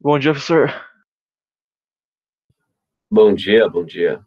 Bom dia, professor. Bom dia, bom dia.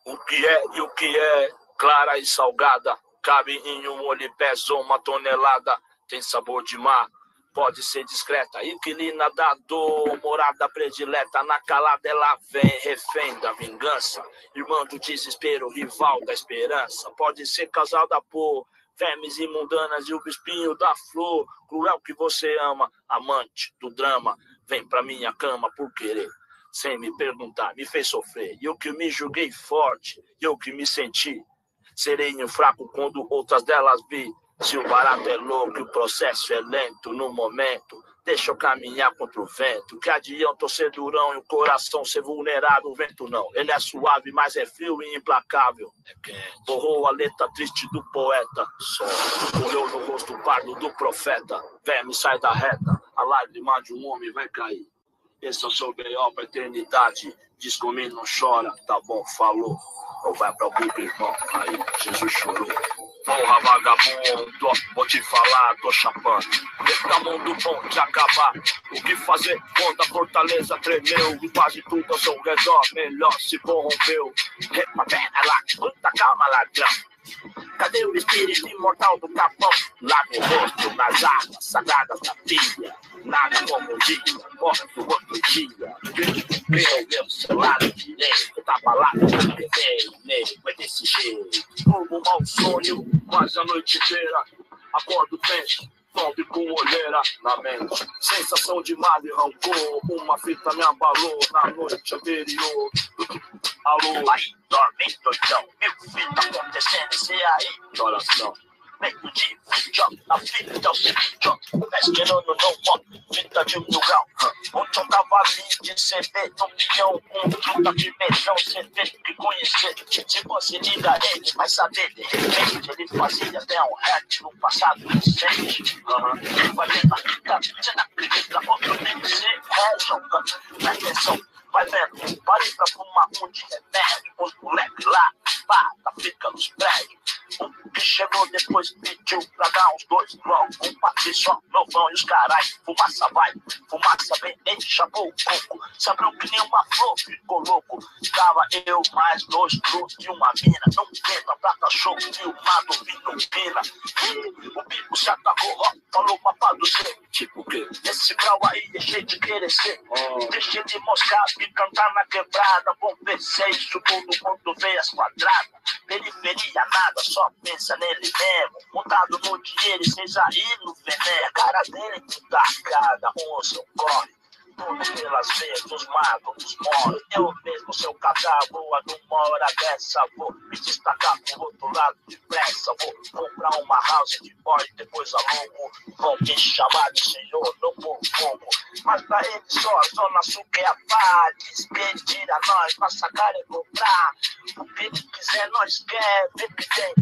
O que é e o que é clara e salgada, cabe em um olho pesa uma tonelada, tem sabor de mar, pode ser discreta, inquilina da dor, morada predileta, na calada ela vem, refém da vingança, irmã do desespero, rival da esperança, pode ser causada por vermes imundanas e o espinho da flor, cruel que você ama, amante do drama, vem pra minha cama por querer. Sem me perguntar, me fez sofrer. Eu que me julguei forte, eu que me senti sereno fraco quando outras delas vi. Se o barato é louco, o processo é lento no momento. Deixa eu caminhar contra o vento. Que adianta eu ser durão e o coração ser vulnerável? O vento não, ele é suave, mas é frio e implacável. Borrou a letra triste do poeta. Só correu no rosto pardo do profeta. Verme sai da reta, a lágrima de um homem vai cair. Esse é o seu B.O. pra eternidade. Diz comigo, não chora, tá bom, falou. Ou vai pra Google, irmão. Aí, Jesus chorou. Porra, vagabundo, vou te falar, tô chapando. Tá mundo bom de acabar. O que fazer quando a fortaleza tremeu? E quase tudo ao seu redor, melhor se corrompeu. Repapena lá, quanta calma, ladrão. Cadê o espírito imortal do capão? Lá no rosto, nas armas sagradas da pilha. Nada como um dia, morre do outro dia. Meu, meu celular direito, tá balado, foi desse jeito. Como um mau sonho, quase a noite inteira. Acordo tenso, sobe com olheira na mente. Sensação de mal e rancor, uma fita me abalou na noite anterior. Alô, aí, dorme, doidão. Meu filho, tá acontecendo isso aí? Que oração. Meio de vídeo, a fita do vídeo. Pesqueirando no modo, fita de 1000 graus. Ontem eu tava ali de CD, no milhão, com fruta de beijão. Você teve que conhecer. Se você liga ele, vai saber de repente. Ele fazia até um rap no passado recente. Vai ver na fica, você não acredita, outro tem que ser région. Presta atenção. Vai vendo, parei pra fumar um de remédio. Os moleques lá, pá, tá ficando nos prédios. O que chegou depois pediu pra dar uns 2 blocos. Um Patrício novão e os carai. Fumaça vai, fumaça vem, ele chamou o coco. Se abriu que nem uma flor, ficou louco. Tava eu mais 2 cruz de uma mina. Não tenta prata show, filmado, vindo pina. O bico se agarrou, ó, falou papai do céu. Tipo o quê? Esse grau aí é cheio de querer ser. Deixa de moscar e cantar na quebrada. Bom ver se é isso tudo quando vê as quadradas. Periferia nada, só pensa nele mesmo. Montado no dinheiro e seja aí no veneno. A cara dele que dá cada seu corre. Tudo pelas veias dos magos, dos moros. Eu mesmo, seu catálogo, numa hora dessa. Vou me destacar pro outro lado depressa. Vou comprar uma house de boy, depois alugo. Vão me chamar de senhor, não por fogo. Mas pra ele só a zona sul que é a paz. Que ele tira nós, nossa cara é comprar. O que ele quiser, nós quer, vê que tem.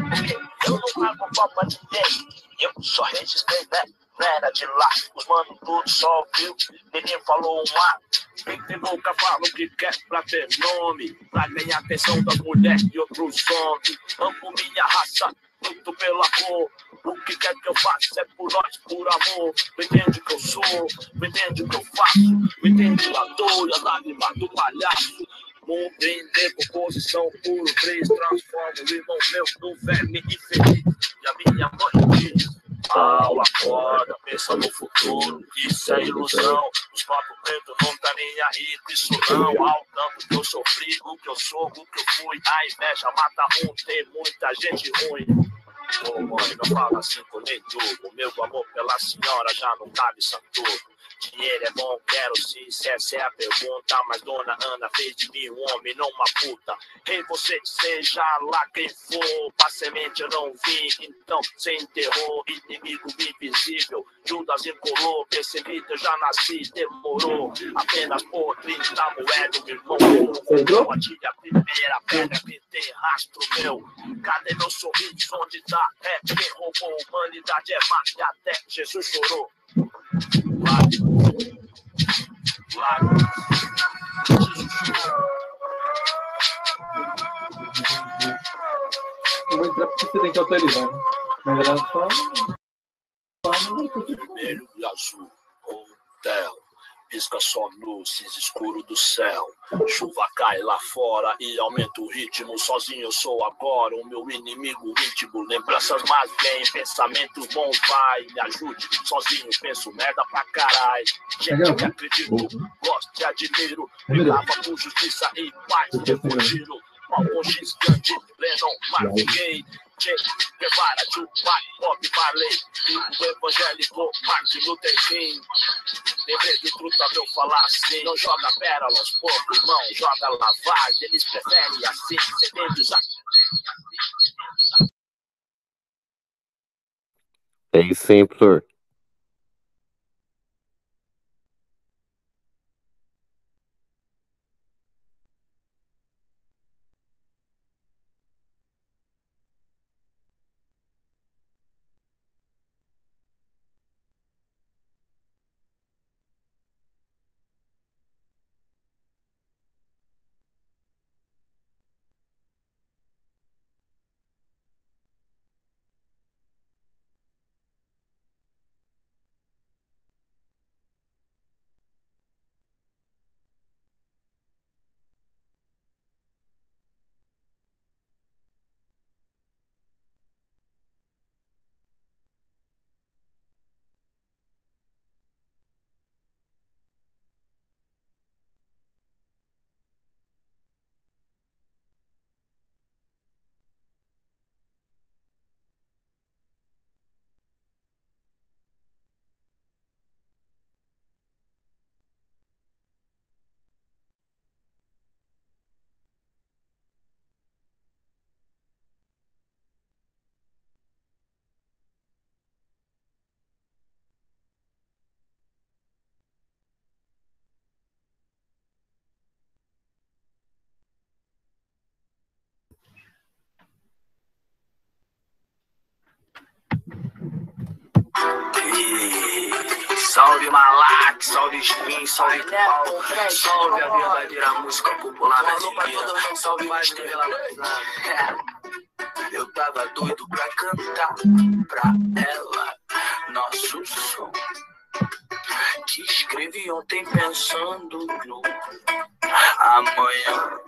Porque eu não pago pau pra ninguém. Eu só registrei, né? Não era de lá, os mano tudo só viu. Ninguém falou um ar. Quem tem boca fala o que quer pra ter nome. Pra ganhar atenção das mulheres e outros homens. Amo minha raça, luto pela cor. O que quer que eu faça é por nós, por amor. Me entende o que eu sou, me entende o que eu faço. Me entende a dor e a lágrima do palhaço. Mundo em decomposição, puro 3, transforma o irmão meu no verme infeliz. E a minha mãe diz: Paulo, acorda, pensa no futuro, isso é ilusão. Os papos pretos não tá nem aí com isso não. Ao tanto que eu sofri, o que eu sou, o que eu fui. A inveja mata um, tem muita gente ruim. Ô mãe, não fala assim comigo. O meu amor pela senhora já não cabe santo. Dinheiro é bom, quero sim, se essa é a pergunta. Mas dona Ana fez de mim um homem, não uma puta. Ei, você seja lá quem for, pra semente eu não vi. Então você enterrou, inimigo invisível. Judas encolou, percebi que eu já nasci, demorou. Apenas por 30 moedas, meu irmão. Eu atirei a primeira pedra que tem rastro meu. Cadê meu sorriso, onde tá? É, quem roubou humanidade é má, e até Jesus chorou. Eu vou entrar porque você tem que autorizar. Vermelho e azul, hotel. Pisca só no cinza escuro do céu. Chuva cai lá fora e aumenta o ritmo. Sozinho eu sou agora o meu inimigo íntimo. Lembranças más vêm, pensamento bom vai. Me ajude, sozinho penso merda pra caralho. Gente que acredito, gosto e admiro. Brigava por justiça e paz, depois giro. Malcolm X, Gandhi, Lennon, Marvin Gaye, Che Guevara, Tupac, Bob Marley, o evangélico Martin Luther King. Lembrei do truta meu falar assim: não joga pérolas, pouco, irmão, joga lavagem. Eles preferem assim, sedentos a... É isso aí, Flor. Salve Malak, salve Spin, salve Paulo, salve a verdadeira música popular brasileira, salve mais revelações. Eu tava doido pra cantar pra ela nosso som. Te escrevi ontem pensando no amanhã.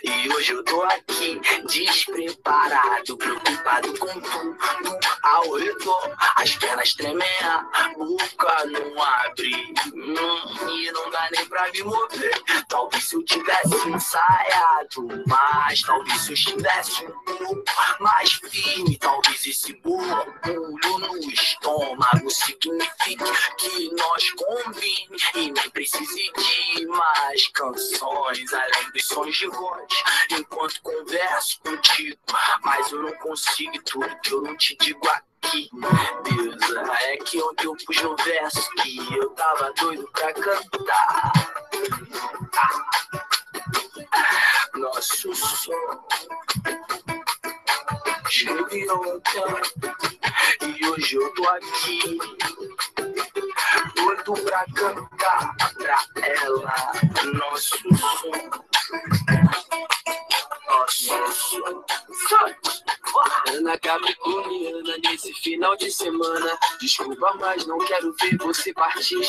E hoje eu tô aqui despreparado, preocupado com tudo ao redor. As pernas tremem, a boca não abre, e não dá nem pra me mover. Talvez se eu tivesse ensaiado mais, talvez se eu estivesse um pouco mais firme, talvez esse burburinho no estômago signifique que nós combine e nem precise de mais canções além dos sons de voz. Enquanto converso contigo, mas eu não consigo tudo que eu não te digo aqui. Deus, é que ontem eu pus no verso que eu tava doido pra cantar nosso som. Escrevi ontem e hoje eu tô aqui doido pra cantar pra ela nosso som. Ana Capricorniana nesse final de semana. Desculpa, mas não quero ver você partir.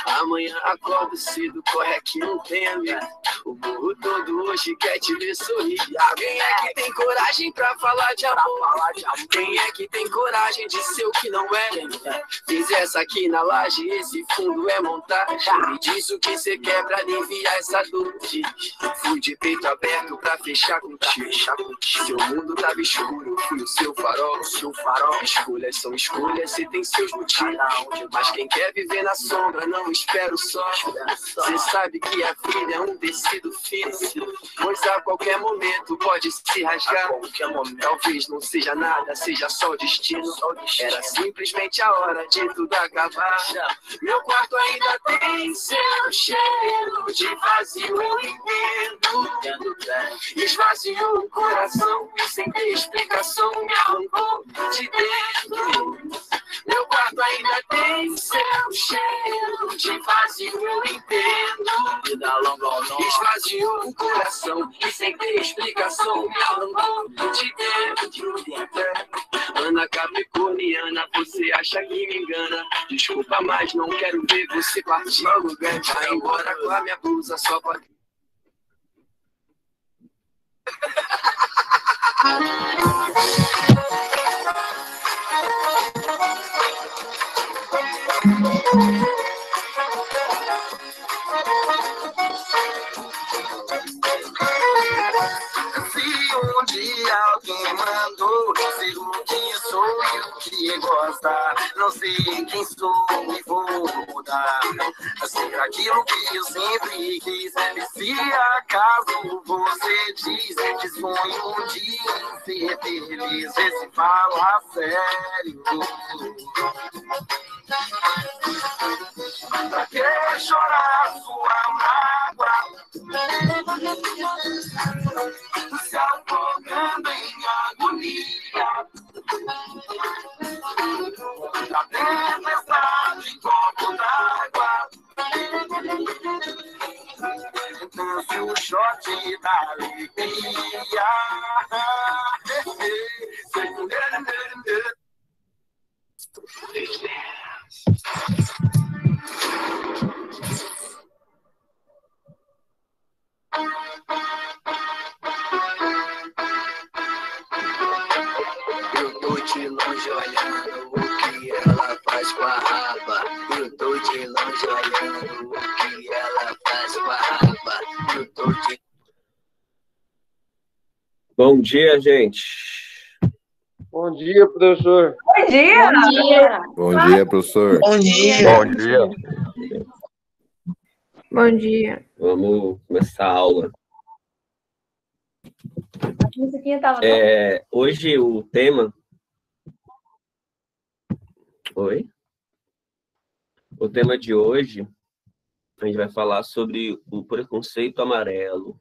Amanhã acordo cedo, corre aqui não tem medo. O burro todo hoje quer te ver sorrir. Quem é que tem coragem pra falar de amor? Quem é que tem coragem de ser o que não é? Fiz essa aqui na laje, esse fundo é montagem. Me diz o que cê quer pra aliviar essa dor. Fui de peito aberto pra fechar contigo. Seu mundo tava escuro, fui o seu farol. Escolhas são escolhas, cê tem seus motivos. Mas quem quer viver na sombra não espera o sol. Cê sabe que a vida é um tecido fino, pois a qualquer momento pode se rasgar. Talvez não seja nada, seja só o destino. Era simplesmente a hora de tudo acabar. Meu quarto ainda tem seu cheiro de vazio, eu entendo. Esvaziou o coração e sem ter explicação me arrancou de dentro. Meu quarto ainda tem seu cheiro de vazio, eu entendo. Vida longa ou não, esvaziou o coração e sem ter explicação me arrancou de dentro de até. Ana Capricorniana, você acha que me engana? Desculpa, mas não quero ver você partir. Vai embora com a minha blusa só pra... Se um dia alguém mandou ser o que sou e o que gosta, não sei quem sou e vou mudar. Ser aquilo que eu sempre quis. E se acaso você diz sonho um dia em ser feliz, vê se fala sério. Pra que chorar sua mágoa? Se afogando em agonia, da tempestade em copo d'água. Dance o shot da alegria. Eu tô de longe olhando o que ela faz com a raba. Eu tô de longe olhando o que ela faz com a raba. Eu tô de... Bom dia, gente. Bom dia, professor. Bom dia! Bom dia. Bom dia, professor. Bom dia. Bom dia. Bom dia. Vamos começar a aula. A musiquinha tava Hoje o tema... Oi? O tema de hoje, a gente vai falar sobre o preconceito amarelo,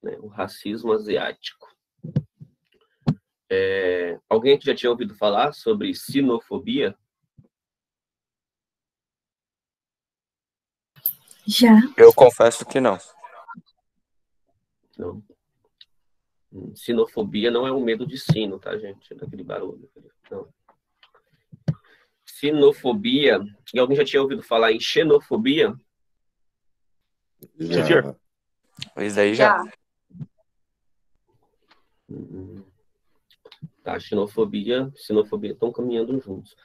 né, o racismo asiático. Alguém aqui já tinha ouvido falar sobre sinofobia? Já. Eu confesso que não. Não. Sinofobia não é o medo de sino, tá, gente? Daquele barulho. Não. Sinofobia... E alguém já tinha ouvido falar em xenofobia? Já. Isso aí já. Tá, xenofobia estão caminhando juntos.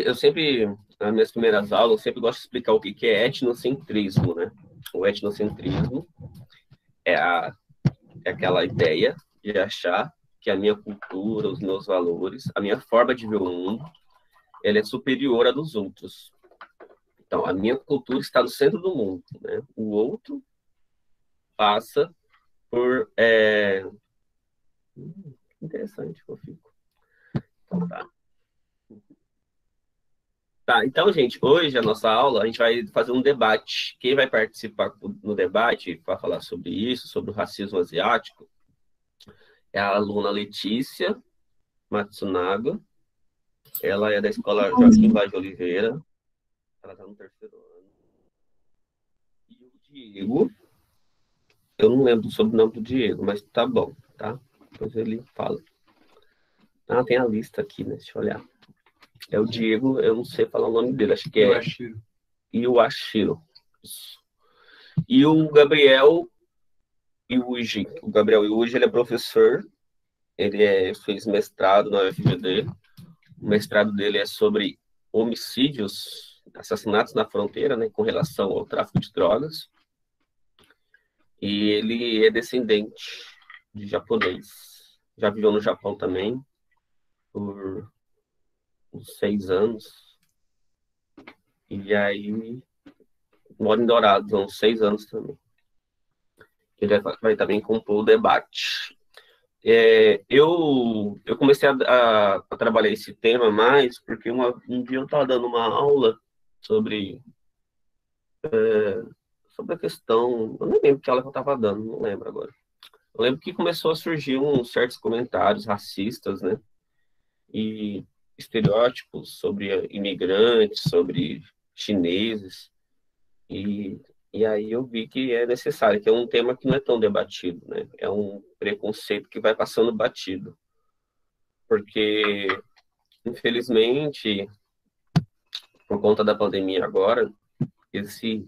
Eu sempre, nas minhas primeiras aulas, eu sempre gosto de explicar o que é etnocentrismo, né? O etnocentrismo é aquela ideia de achar que a minha cultura, os meus valores, a minha forma de ver o mundo, ela é superior à dos outros. Então, a minha cultura está no centro do mundo, né? O outro passa por... Interessante que eu fico. Então, tá, então, gente, hoje a nossa aula, a gente vai fazer um debate. Quem vai participar no debate para falar sobre isso, sobre o racismo asiático, é a aluna Letícia Matsunaga. Ela é da escola Joaquim Vaz de Oliveira. Ela está no 3º ano. E o Diego, eu não lembro o sobrenome do Diego, mas tá bom, tá? Depois ele fala. Ah, tem a lista aqui, né? Deixa eu olhar. É o Diego, eu não sei falar o nome dele, acho que é Iwashiro. E o Gabriel Iuji. O Gabriel Iuji, ele é professor, ele fez mestrado na UFGD. O mestrado dele é sobre homicídios, assassinatos na fronteira, né, com relação ao tráfico de drogas. E ele é descendente de japonês. Já viveu no Japão também por uns 6 anos. E aí mora em Dourados há uns 6 anos também. Ele vai também compor o debate. Eu comecei a trabalhar esse tema mais porque um dia eu estava dando uma aula sobre a questão... Eu nem lembro que aula que eu estava dando, não lembro agora. Eu lembro que começou a surgir uns certos comentários racistas, né? E estereótipos sobre imigrantes, sobre chineses, e aí eu vi que é necessário, que é um tema que não é tão debatido, né? É um preconceito que vai passando batido, porque, infelizmente, por conta da pandemia agora, esse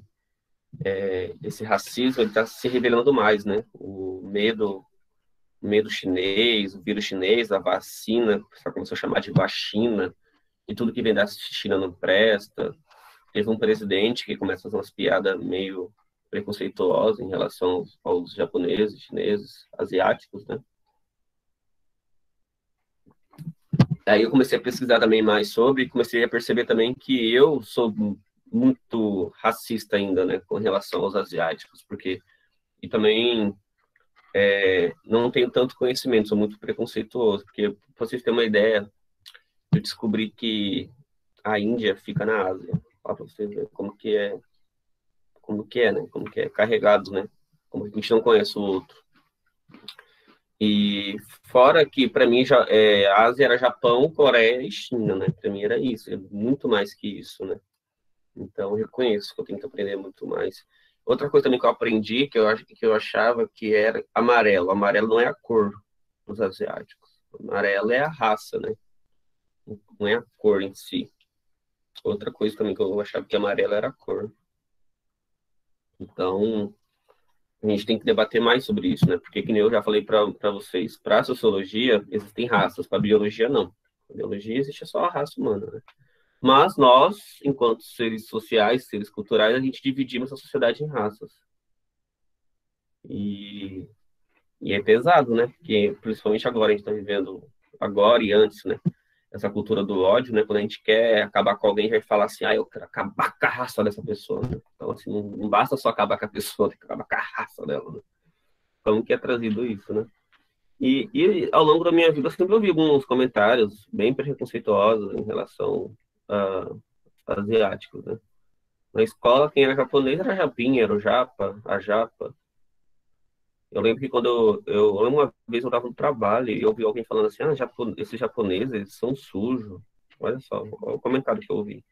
racismo está se revelando mais, né? O medo chinês, o vírus chinês, a vacina, só começou a chamar de vacina, e tudo que vem da China não presta. Teve um presidente que começa a fazer umas piadas meio preconceituosas em relação aos japoneses, chineses, asiáticos, né? Aí eu comecei a pesquisar também mais sobre, e comecei a perceber também que eu sou muito racista ainda, né, com relação aos asiáticos, porque e também não tenho tanto conhecimento, sou muito preconceituoso, porque para vocês terem uma ideia, eu descobri que a Índia fica na Ásia, para vocês verem como que é, né, como que é carregado, né, como a gente não conhece o outro. E fora que, para mim, a Ásia era Japão, Coreia e China, né? Para mim era isso, é muito mais que isso, né? Então, eu reconheço que eu tenho que aprender muito mais. Outra coisa também que eu aprendi, que eu achava que era amarelo. Amarelo não é a cor dos asiáticos. Amarelo é a raça, né? Não é a cor em si. Outra coisa também que eu achava que amarelo era a cor. Então, a gente tem que debater mais sobre isso, né? Porque, que nem eu já falei para vocês, para a sociologia existem raças, para a biologia não. Na biologia existe só a raça humana, né? Mas nós, enquanto seres sociais, seres culturais, a gente dividimos a sociedade em raças. E é pesado, né? Porque, principalmente agora, a gente está vivendo, agora e antes, né? Essa cultura do ódio, né? Quando a gente quer acabar com alguém, a gente vai falar assim, eu quero acabar com a raça dessa pessoa, né? Então, assim, não basta só acabar com a pessoa, tem que acabar com a raça dela, né? Como que é trazido isso, né? E ao longo da minha vida, eu sempre ouvi alguns comentários bem preconceituosos em relação a asiáticos, né? Na escola, quem era japonês era japinha, era o japa, a japa. Eu lembro que quando uma vez eu estava no trabalho e eu ouvi alguém falando assim, esses japoneses, eles são sujos. Olha só, olha o comentário que eu ouvi.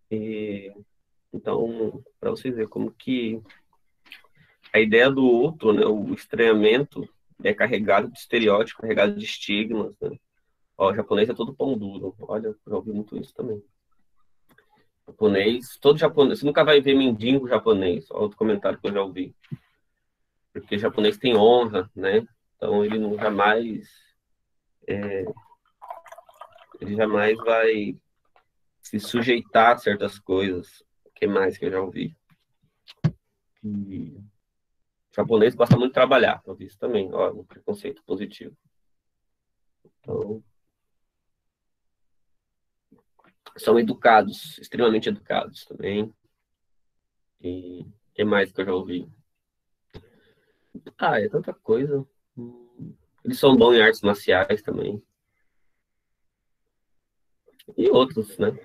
E, então, para vocês verem como que a ideia do outro, né, o estranhamento é carregado de estereótipos, carregado de estigmas, né? Ó, o japonês é todo pão duro. Olha, eu já ouvi muito isso também. Japonês, todo japonês, você nunca vai ver mendigo japonês. Olha outro comentário que eu já ouvi. Porque japonês tem honra, né? Então ele não jamais vai se sujeitar a certas coisas. O que mais que eu já ouvi? E o japonês gosta muito de trabalhar, eu vi isso também, ó, um preconceito positivo. Então, são educados, extremamente educados também. E o que mais que eu já ouvi? É tanta coisa. Eles são bons em artes marciais também. E outros, né?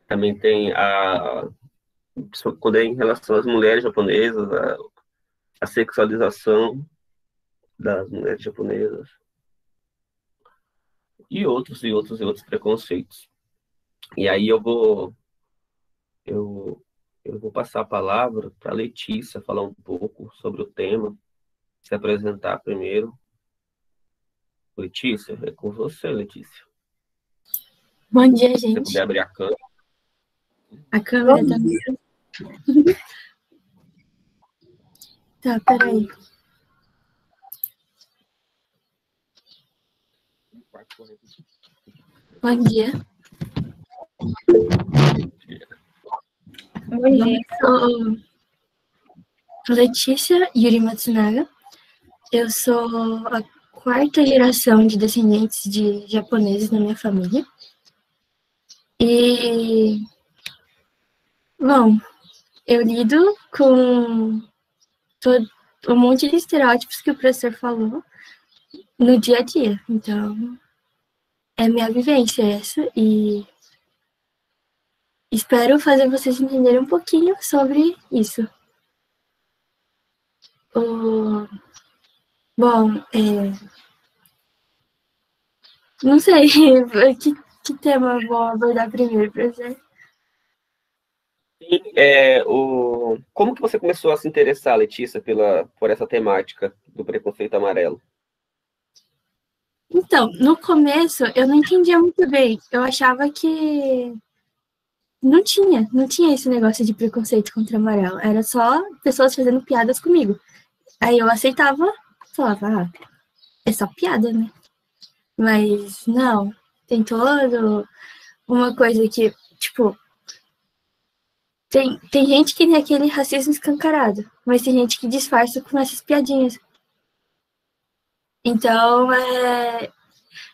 Também tem quando é em relação às mulheres japonesas, a sexualização das mulheres japonesas. E outros preconceitos. E aí eu vou passar a palavra para a Letícia falar um pouco sobre o tema, se apresentar primeiro. Letícia, é com você, Letícia. Bom dia, Se você gente. puder abrir a câmera. A câmera tá mesmo? Tá, peraí. Bom dia. Bom dia. Eu sou Letícia Yuri Matsunaga. Eu sou a quarta geração de descendentes de japoneses na minha família. E, bom, eu lido com um monte de estereótipos que o professor falou no dia a dia. Então, é minha vivência essa e espero fazer vocês entenderem um pouquinho sobre isso. Bom, não sei, que tema eu vou abordar primeiro, professor? Como que você começou a se interessar, Letícia, por essa temática do preconceito amarelo? Então, no começo, eu não entendia muito bem. Eu achava que não tinha esse negócio de preconceito contra amarelo. Era só pessoas fazendo piadas comigo. Aí eu aceitava, falava, é só piada, né? Mas não, tem todo uma coisa que, tipo, tem gente que tem aquele racismo escancarado, mas tem gente que disfarça com essas piadinhas. Então,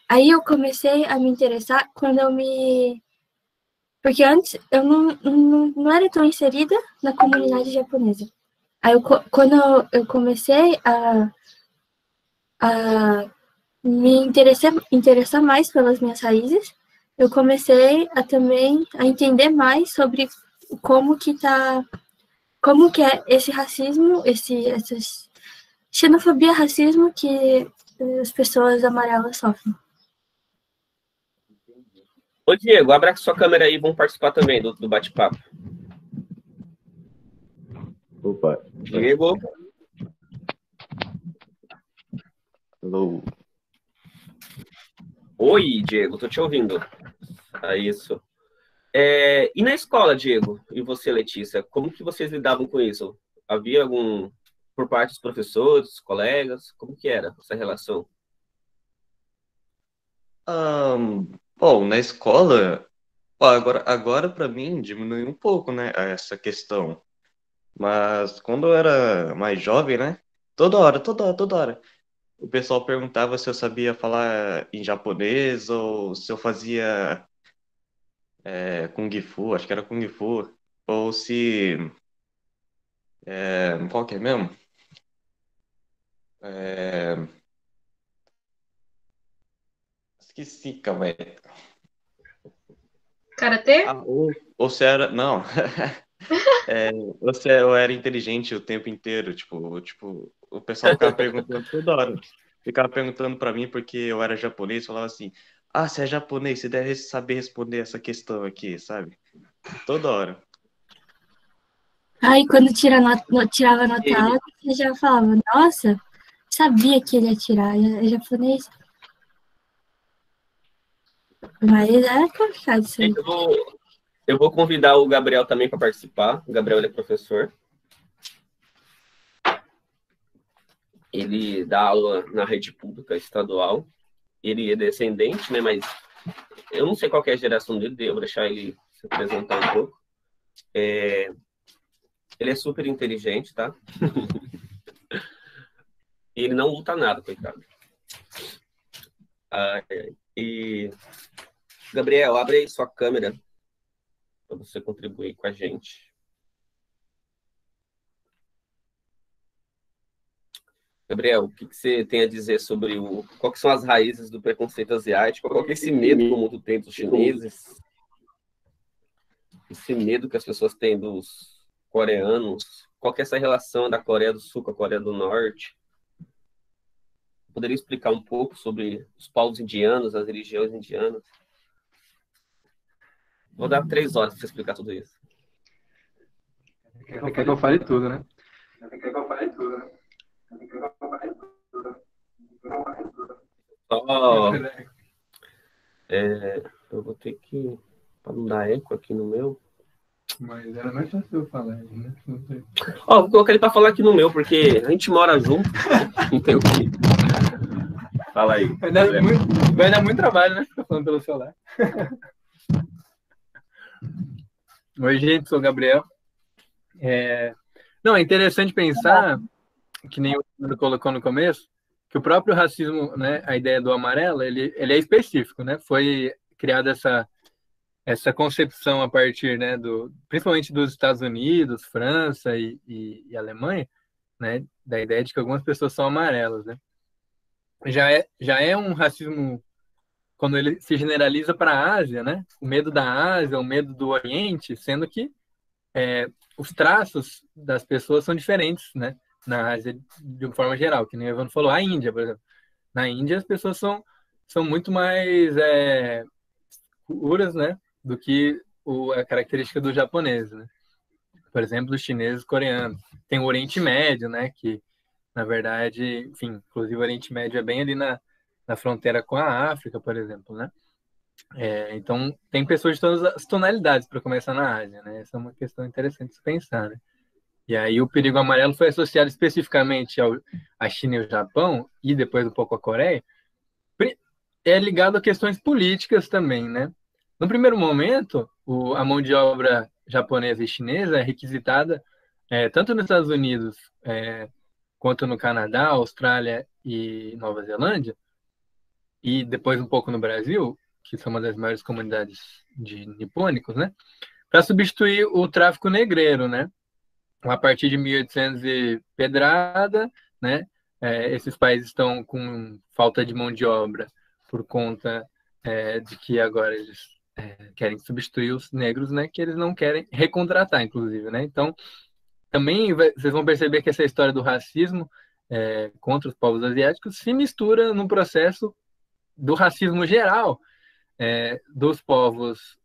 aí eu comecei a me interessar quando porque antes eu não era tão inserida na comunidade japonesa. Aí quando eu comecei a me interessar mais pelas minhas raízes, eu comecei a também a entender mais sobre como que é esse racismo, essa xenofobia, racismo que as pessoas amarelas sofrem. Ô, Diego, abra sua câmera aí e vamos participar também do bate-papo. Opa. Diego. Hello. Oi, Diego, tô te ouvindo. É isso. E na escola, Diego, e você, Letícia, como que vocês lidavam com isso? Havia por parte dos professores, dos colegas, como que era essa relação? Bom, na escola, agora para mim diminuiu um pouco, né, essa questão. Mas quando eu era mais jovem, né, toda hora, o pessoal perguntava se eu sabia falar em japonês ou se eu fazia Kung Fu, acho que era Kung Fu, ou se... qual que é mesmo? Esqueci, calma aí. Karatê? Ou se era... Não. Ou se eu era inteligente o tempo inteiro, tipo, o pessoal ficava perguntando toda hora. Ficava perguntando pra mim porque eu era japonês, falava assim, você é japonês, você deve saber responder essa questão aqui, sabe? Toda hora. Aí quando tirava nota alta, eu já falava, nossa, sabia que ele ia tirar, é japonês. Mas era complicado isso aí. Eu vou convidar o Gabriel também para participar. O Gabriel, ele é professor. Ele dá aula na rede pública estadual. Ele é descendente, né? Mas eu não sei qual que é a geração dele. Eu vou deixar ele se apresentar um pouco. Ele é super inteligente, tá? E ele não luta nada, coitado. Gabriel, abre aí sua câmera para você contribuir com a gente. Gabriel, o que você tem a dizer sobre quais são as raízes do preconceito asiático? Qual que é esse medo que o mundo tem dos chineses? Esse medo que as pessoas têm dos coreanos? Qual que é essa relação da Coreia do Sul com a Coreia do Norte? Poderia explicar um pouco sobre os povos indianos, as religiões indianas? Vou dar 3 horas para você explicar tudo isso. Quer que eu fale tudo, né? Eu vou ter que... Para não dar eco aqui no meu. Mas era mais fácil eu falar, né? Vou colocar ele para falar aqui no meu, porque a gente mora junto. Não tem o que. Fala aí. Vai dar muito trabalho, né? Ficar falando pelo celular. Oi, gente, sou o Gabriel. Não, é interessante pensar, que nem o Pedro colocou no começo, que o próprio racismo, né, a ideia do amarelo, ele é específico, né? Foi criada essa concepção a partir, né, principalmente dos Estados Unidos, França e Alemanha, né, da ideia de que algumas pessoas são amarelas, né? Já é um racismo quando ele se generaliza para a Ásia, né? O medo da Ásia, o medo do Oriente, sendo que os traços das pessoas são diferentes, né? Na Ásia, de uma forma geral, que nem o Evandro falou, a Índia, por exemplo. Na Índia, as pessoas são muito mais culturas, né, do que a característica do japonês, né? Por exemplo, dos chineses, coreanos. Tem o Oriente Médio, né, que na verdade, enfim, inclusive o Oriente Médio é bem ali na fronteira com a África, por exemplo, né? Então, tem pessoas de todas as tonalidades para começar na Ásia, né? Essa é uma questão interessante de se pensar, né? E aí o perigo amarelo foi associado especificamente à China e ao Japão, e depois um pouco à Coreia, é ligado a questões políticas também, né? No primeiro momento, a mão de obra japonesa e chinesa é requisitada tanto nos Estados Unidos quanto no Canadá, Austrália e Nova Zelândia, e depois um pouco no Brasil, que são uma das maiores comunidades de nipônicos, né? Para substituir o tráfico negreiro, né? A partir de 1800 e pedrada, né? Esses países estão com falta de mão de obra por conta de que agora eles querem substituir os negros, né? Que eles não querem recontratar, inclusive, né? Então, também vocês vão perceber que essa história do racismo contra os povos asiáticos se mistura no processo do racismo geral dos povos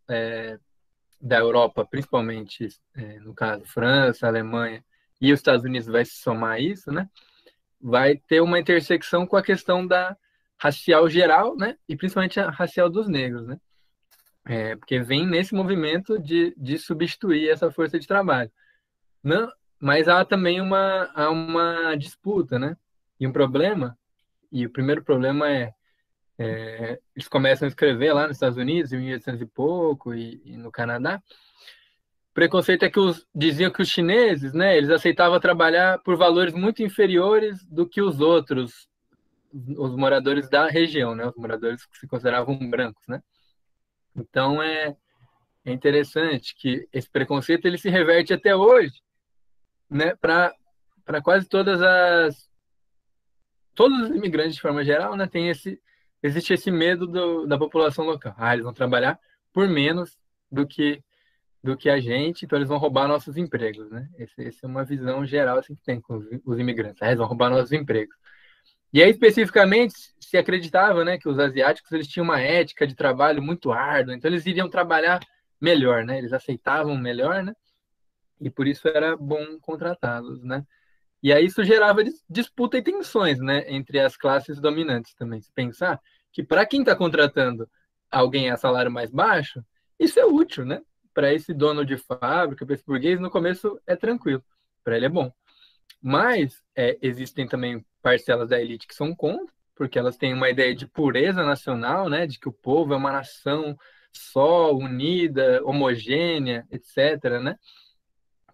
da Europa, principalmente, no caso, França, Alemanha e os Estados Unidos vai se somar a isso, né? Vai ter uma intersecção com a questão da racial geral, né? E principalmente a racial dos negros, né? Porque vem nesse movimento de substituir essa força de trabalho. Não, mas há também uma disputa, né? E um problema, e o primeiro problema eles começam a escrever lá nos Estados Unidos, em 1800 e pouco, e no Canadá. O preconceito é que diziam que os chineses, né, eles aceitavam trabalhar por valores muito inferiores do que os outros, os moradores da região, né, os moradores que se consideravam brancos, né. Então, é interessante que esse preconceito ele se reverte até hoje, né, para quase todos os imigrantes de forma geral, né, existe esse medo da população local. Eles vão trabalhar por menos do que a gente, então eles vão roubar nossos empregos, né? Essa é uma visão geral assim, que tem com os imigrantes. Eles vão roubar nossos empregos. E aí, especificamente, se acreditava, né, que os asiáticos eles tinham uma ética de trabalho muito árdua, então eles iriam trabalhar melhor, né? Eles aceitavam melhor, né? E por isso era bom contratá-los, né? E aí isso gerava disputa e tensões, né, entre as classes dominantes também. Se pensar que para quem está contratando alguém a salário mais baixo, isso é útil, né? Para esse dono de fábrica, para esse burguês, no começo é tranquilo, para ele é bom. Mas existem também parcelas da elite que são contra, porque elas têm uma ideia de pureza nacional, né, de que o povo é uma nação só, unida, homogênea, etc., né?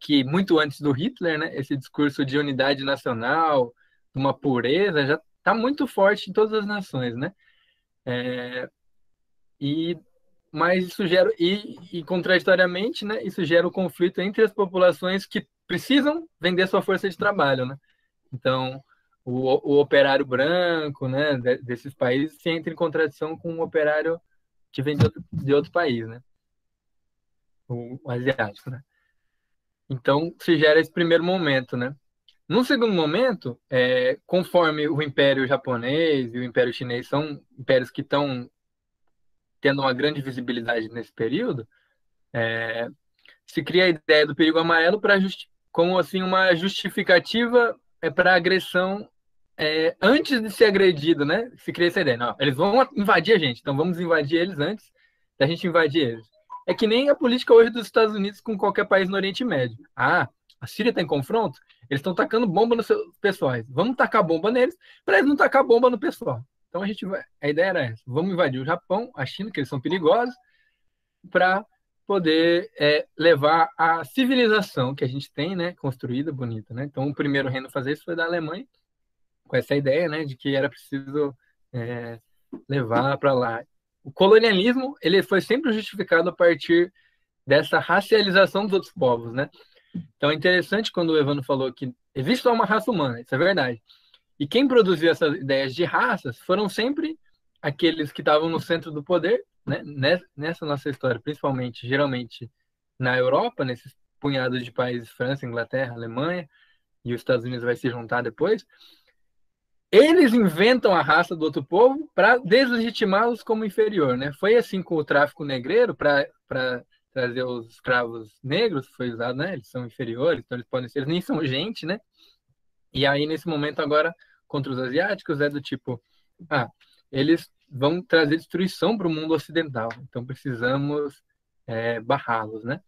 Que muito antes do Hitler, né, esse discurso de unidade nacional, uma pureza, já está muito forte em todas as nações, né? Mas isso gera, e contraditoriamente, né, isso gera o conflito entre as populações que precisam vender sua força de trabalho, né? Então, o operário branco, né, desses países se entra em contradição com o operário que vem de outro país, né? O asiático, né? Então, se gera esse primeiro momento, né? No segundo momento, conforme o Império Japonês e o Império Chinês são impérios que estão tendo uma grande visibilidade nesse período, se cria a ideia do perigo amarelo como assim uma justificativa para agressão antes de ser agredido, né? Se cria essa ideia, não, eles vão invadir a gente, então vamos invadir eles antes da gente invadir eles. É que nem a política hoje dos Estados Unidos com qualquer país no Oriente Médio. A Síria está em confronto, eles estão tacando bomba nos seus pessoais. Vamos tacar bomba neles para eles não tacar bomba no pessoal. Então a ideia era essa: vamos invadir o Japão, a China, que eles são perigosos, para poder levar a civilização que a gente tem, né, construída, bonita, né? Então o primeiro reino a fazer isso foi da Alemanha, com essa ideia, né, de que era preciso levar para lá. O colonialismo ele foi sempre justificado a partir dessa racialização dos outros povos, né? Então é interessante quando o Evandro falou que existe só uma raça humana, isso é verdade. E quem produziu essas ideias de raças foram sempre aqueles que estavam no centro do poder, né? Nessa nossa história, principalmente, geralmente, na Europa, nesses punhados de países, França, Inglaterra, Alemanha, e os Estados Unidos vai se juntar depois, eles inventam a raça do outro povo para deslegitimá-los como inferior, né? Foi assim com o tráfico negreiro para trazer os escravos negros, foi usado, né? Eles são inferiores, então eles podem ser, eles nem são gente, né? E aí, nesse momento agora, contra os asiáticos, é do tipo, eles vão trazer destruição para o mundo ocidental, então precisamos barrá-los, né?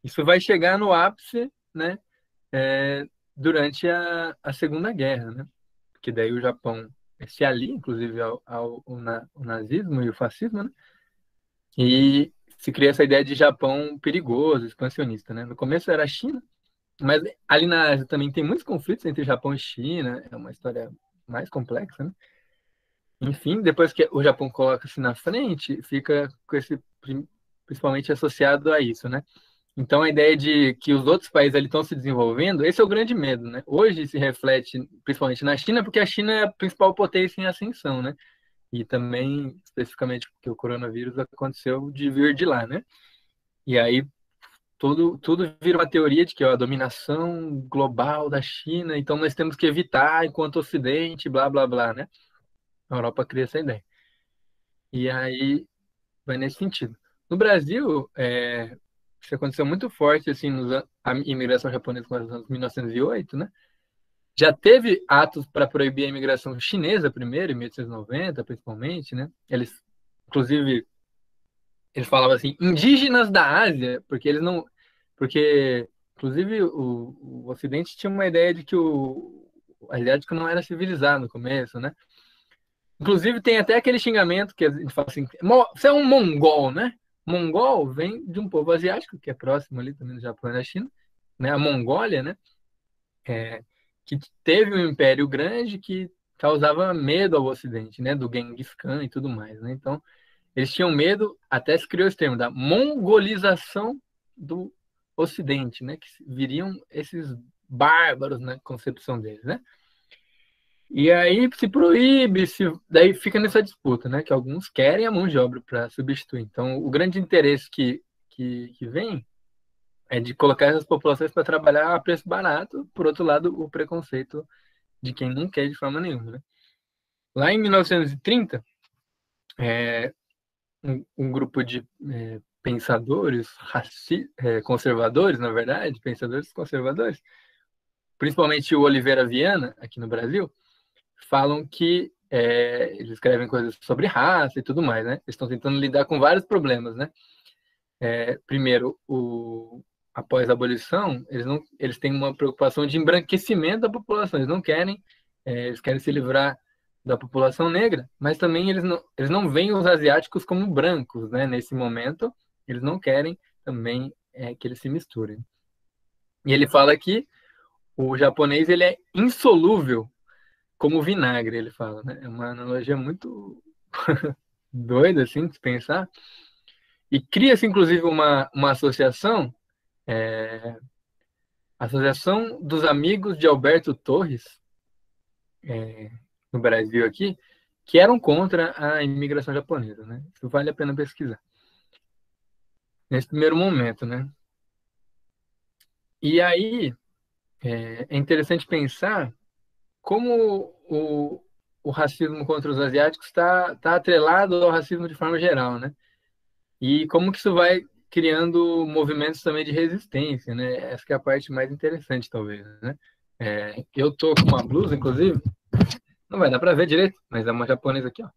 Isso vai chegar no ápice, né? Durante a Segunda Guerra, né? Porque daí o Japão se alia, inclusive, ao nazismo e o fascismo, né? E se cria essa ideia de Japão perigoso, expansionista, né? No começo era a China, mas ali na Ásia também tem muitos conflitos entre Japão e China, é uma história mais complexa, né? Enfim, depois que o Japão coloca-se na frente, fica com esse, principalmente associado a isso, né? Então, a ideia de que os outros países ali estão se desenvolvendo, esse é o grande medo, né? Hoje se reflete principalmente na China, porque a China é a principal potência em ascensão, né? E também, especificamente, porque o coronavírus aconteceu de vir de lá, né? E aí, tudo vira uma teoria de que a dominação global da China, então nós temos que evitar enquanto Ocidente, blá, blá, blá, né? A Europa cria essa ideia. E aí, vai nesse sentido. No Brasil, isso aconteceu muito forte, assim, a imigração japonesa nos anos 1908, né? Já teve atos para proibir a imigração chinesa primeiro, em 1890, principalmente, né? Inclusive, eles falavam assim, indígenas da Ásia, porque eles não... Porque, inclusive, o Ocidente tinha uma ideia de que o asiático não era civilizado no começo, né? Inclusive, tem até aquele xingamento que a gente fala assim, você é um mongol, né? Mongol vem de um povo asiático, que é próximo ali também do Japão e da China, né? A Mongólia, né? Que teve um império grande que causava medo ao Ocidente, né? Do Genghis Khan e tudo mais, né? Então, eles tinham medo, até se criou esse termo, da mongolização do Ocidente, né? Que viriam esses bárbaros na concepção deles, né? E aí se proíbe, daí fica nessa disputa, né? Que alguns querem a mão de obra para substituir. Então, o grande interesse que vem é de colocar essas populações para trabalhar a preço barato. Por outro lado, o preconceito de quem não quer de forma nenhuma, né? Lá em 1930, um grupo de pensadores conservadores, na verdade, pensadores conservadores, principalmente o Oliveira Viana, aqui no Brasil, falam que eles escrevem coisas sobre raça e tudo mais, né? Eles estão tentando lidar com vários problemas, né? Primeiro, após a abolição, eles têm uma preocupação de embranquecimento da população. Eles querem se livrar da população negra, mas também eles não veem os asiáticos como brancos, né? Nesse momento, eles não querem também que eles se misturem. E ele fala que o japonês ele é insolúvel como vinagre, ele fala, né? É uma analogia muito doida, assim, de se pensar. E cria-se, inclusive, uma associação, Associação dos Amigos de Alberto Torres, no Brasil aqui, que eram contra a imigração japonesa, né? Isso vale a pena pesquisar. Nesse primeiro momento, né? E aí, é interessante pensar como o racismo contra os asiáticos está atrelado ao racismo de forma geral, né? E como que isso vai criando movimentos também de resistência, né? Essa que é a parte mais interessante, talvez, né? Eu tô com uma blusa, inclusive, não vai dar para ver direito, mas é uma japonesa aqui, ó.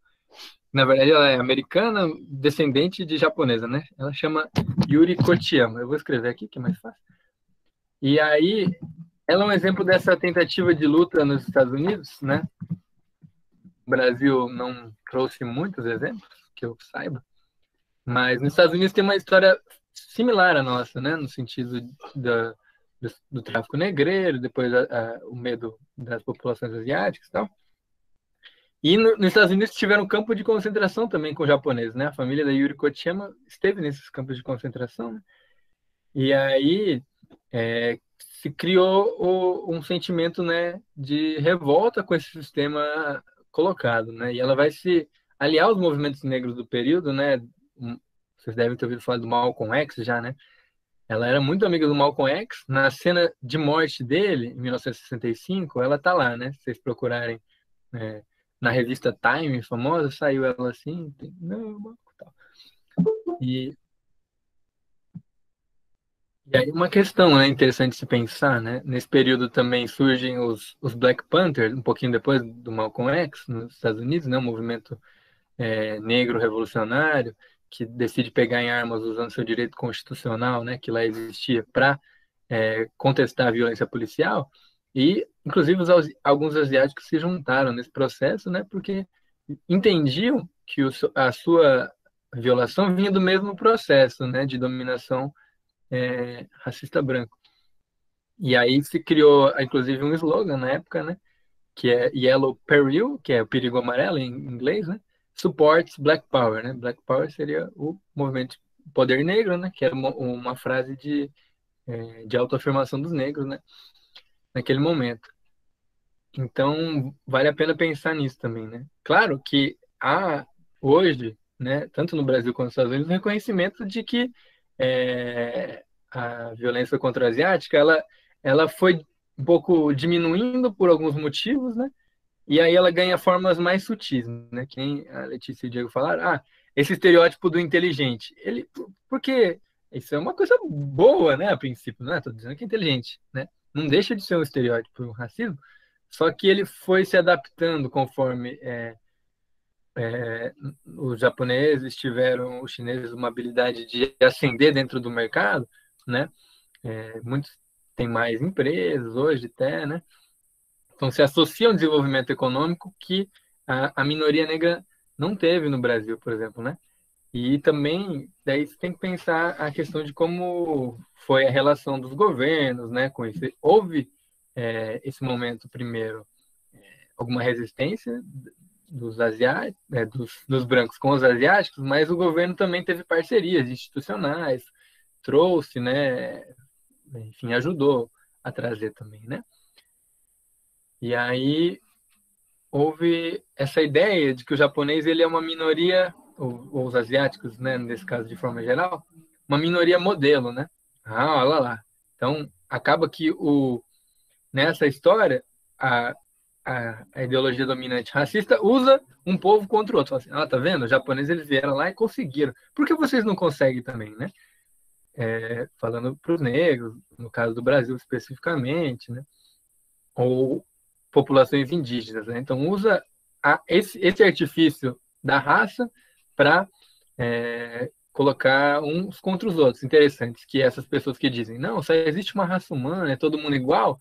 Na verdade, ela é americana, descendente de japonesa, né? Ela chama Yuri Kochiyama. Eu vou escrever aqui, que é mais fácil. E aí, ela é um exemplo dessa tentativa de luta nos Estados Unidos, né? O Brasil não trouxe muitos exemplos, que eu saiba. Mas nos Estados Unidos tem uma história similar à nossa, né? No sentido do tráfico negreiro, depois o medo das populações asiáticas e tal. E nos Estados Unidos tiveram um campo de concentração também com japoneses, né? A família da Yuri Kochiyama esteve nesses campos de concentração, né? E aí se criou um sentimento, né, de revolta com esse sistema colocado, né? E ela vai se aliar aos movimentos negros do período, né? Vocês devem ter ouvido falar do Malcolm X já, né? ela era muito amiga do Malcolm X. Na cena de morte dele, em 1965, ela tá lá, né? Se vocês procurarem na revista Time, famosa, saiu ela assim, não, tal. E aí uma questão, né, interessante se pensar, né? Nesse período também surgem os Black Panthers, um pouquinho depois do Malcolm X, nos Estados Unidos, né? Um movimento negro revolucionário que decide pegar em armas usando seu direito constitucional, né, que lá existia, para contestar a violência policial. E, inclusive, alguns asiáticos se juntaram nesse processo, né, porque entendiam que a sua violação vinha do mesmo processo, né, de dominação racista branco. E aí se criou, inclusive, um slogan na época, né, que é Yellow Peril, que é o perigo amarelo em inglês, né, supports Black Power, né? Black Power seria o movimento poder negro, né? Que era uma frase de autoafirmação dos negros, né? Naquele momento. Então, vale a pena pensar nisso também, né? Claro que há hoje, né, tanto no Brasil quanto nos Estados Unidos, um reconhecimento de que a violência contra a asiática, ela foi um pouco diminuindo por alguns motivos, né? E aí ela ganha formas mais sutis, né? Que nem a Letícia e o Diego falaram, esse estereótipo do inteligente. Porque isso é uma coisa boa, né? A princípio, não é? Estou dizendo que é inteligente, né? Não deixa de ser um estereótipo, um racismo, só que ele foi se adaptando conforme os japoneses tiveram, os chineses, uma habilidade de ascender dentro do mercado, né? Muitos têm mais empresas hoje até, né? Então, se associa ao desenvolvimento econômico que a minoria negra não teve no Brasil, por exemplo, né? E também, daí você tem que pensar a questão de como foi a relação dos governos, né, com isso. Houve, esse momento, primeiro, alguma resistência dos asiáticos, dos brancos com os asiáticos, mas o governo também teve parcerias institucionais, trouxe, né, enfim, ajudou a trazer também, né? E aí houve essa ideia de que o japonês ele é uma minoria, ou os asiáticos, né, nesse caso de forma geral, uma minoria modelo, né? Olha lá. Então, acaba que nessa história, a ideologia dominante racista usa um povo contra o outro. Fala assim, tá vendo? Os japoneses eles vieram lá e conseguiram. Por que vocês não conseguem também, né? Falando para os negros, no caso do Brasil especificamente, né? Ou populações indígenas, né? Então usa esse artifício da raça para colocar uns contra os outros. Interessantes que essas pessoas que dizem não, só existe uma raça humana, é todo mundo igual,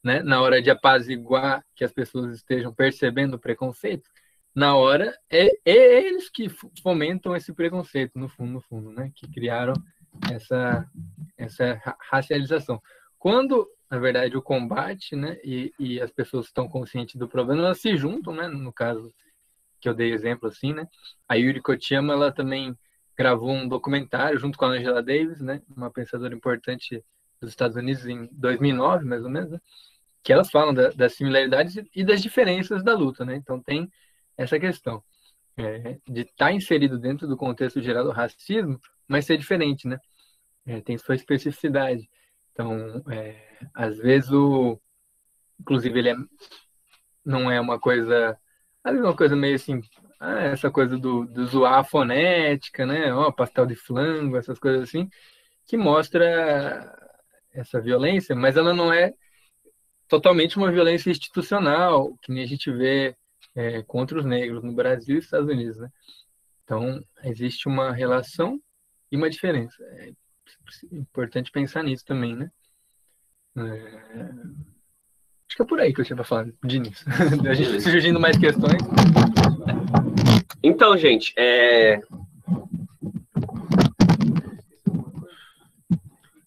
né? Na hora de apaziguar que as pessoas estejam percebendo o preconceito, na hora é eles que fomentam esse preconceito no fundo, né? Que criaram essa racialização. Quando na verdade, o combate, né, e as pessoas estão conscientes do problema, elas se juntam, né, no caso que eu dei exemplo assim, né, a Yuri Kochiyama, ela também gravou um documentário junto com a Angela Davis, né, uma pensadora importante dos Estados Unidos em 2009, mais ou menos, né, que elas falam das similaridades e das diferenças da luta, né, então tem essa questão de estar inserido dentro do contexto geral do racismo, mas ser diferente, né, tem sua especificidade. Então, às vezes, inclusive, ele não é uma coisa, às vezes uma coisa meio assim, essa coisa do zoar a fonética, né? Pastel de flango, essas coisas assim, que mostra essa violência, mas ela não é totalmente uma violência institucional, que nem a gente vê contra os negros no Brasil e nos Estados Unidos, né? Então, existe uma relação e uma diferença. É importante pensar nisso também, né? Acho que é por aí que eu tinha para falar de início. A gente surgindo mais questões. Então, gente,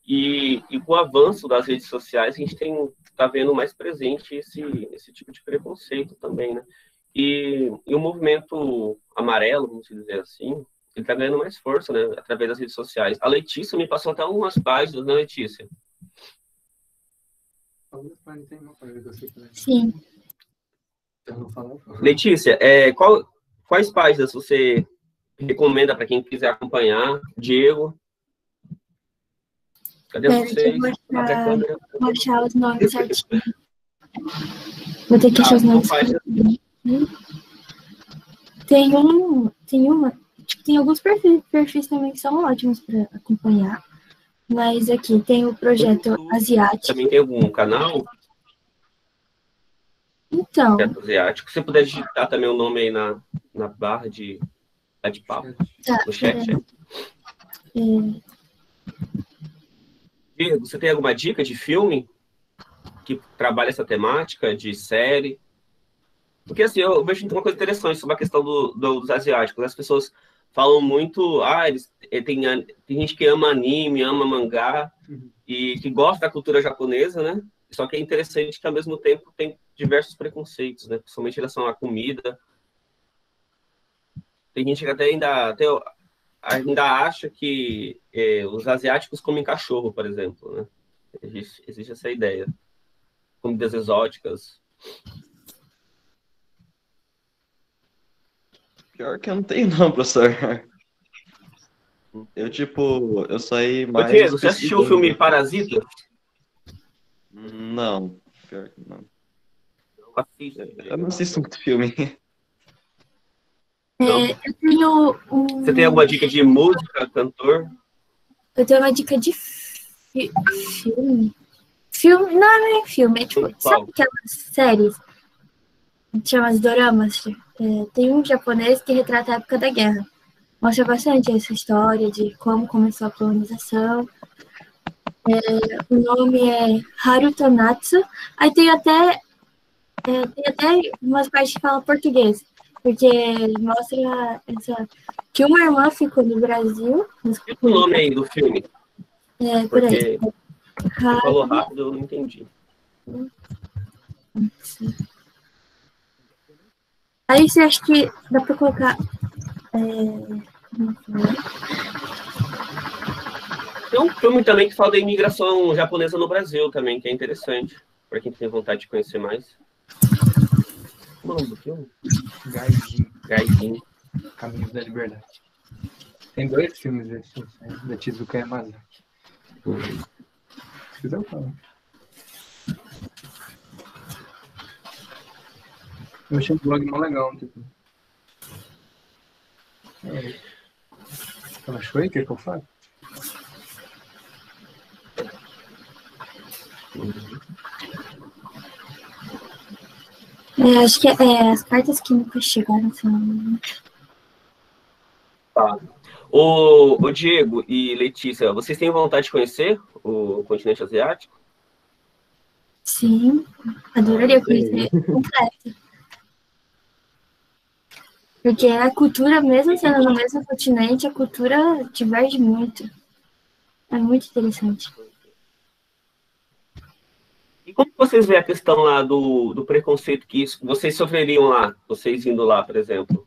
E com o avanço das redes sociais, a gente está vendo mais presente esse tipo de preconceito também, né? E o movimento amarelo, vamos dizer assim, ele está ganhando mais força, né? Através das redes sociais. A Letícia me passou até algumas páginas, né, Letícia? Sim. Letícia, quais páginas você recomenda para quem quiser acompanhar? Diego? Cadê Pera, que eu vocês? vou Abre a câmera. achar os nomes certinho. Vou ter que achar os Então nomes faz. certinho. Tem alguns perfis também que são ótimos para acompanhar. Mas aqui tem o projeto asiático. Também tem algum canal Então, projeto asiático. Se você puder digitar também o nome aí na barra de bate-papo, tá. no chat. Diego, você tem alguma dica de filme que trabalha essa temática, de série? Porque assim, eu vejo uma coisa interessante sobre a questão dos asiáticos. As pessoas falam muito, tem gente que ama anime, ama mangá, e que gosta da cultura japonesa, né? Só que é interessante que, ao mesmo tempo, tem diversos preconceitos, né? Principalmente em relação à comida. Tem gente que ainda acha que os asiáticos comem cachorro, por exemplo, né? Existe essa ideia. Comidas exóticas. Pior que eu não tenho, não, professor. Eu saí Ô, mais Diego, você assistiu o filme pesquisando. Parasita? Não, pior que não. Assista, Eu Diego. não assisto muito filme. eu tenho Você tem alguma dica de música, cantor? eu tenho uma dica de filme. Filme, não é nem filme, é tipo, Qual? sabe aquelas séries que chamam as doramas? Tem um japonês que retrata a época da guerra. Mostra bastante essa história de como começou a colonização. O nome é Haruto Natsu. Aí tem até umas partes que falam português, porque mostra que uma irmã ficou no Brasil. Diga o nome aí do filme, Por aí. porque você falou rápido, eu não entendi. Aí você acha que dá pra colocar. Tem um filme também que fala da imigração japonesa no Brasil também, que é interessante, para quem tem vontade de conhecer mais. Como é o nome do filme? Gaijin. Caminhos da Liberdade. Tem 2 filmes assim, da Tezuka Yamazaki. Se quiser eu falo. Eu achei o blog mó legal. Tipo. Ela achou aí? O que eu faço? Acho que as cartas que nunca chegaram são. Tá. O Diego e Letícia, vocês têm vontade de conhecer o continente asiático? Sim, adoraria conhecer completo. Porque a cultura, mesmo sendo no mesmo continente, a cultura diverge muito. É muito interessante. E como vocês veem a questão lá do preconceito que vocês sofreriam lá, vocês indo lá, por exemplo?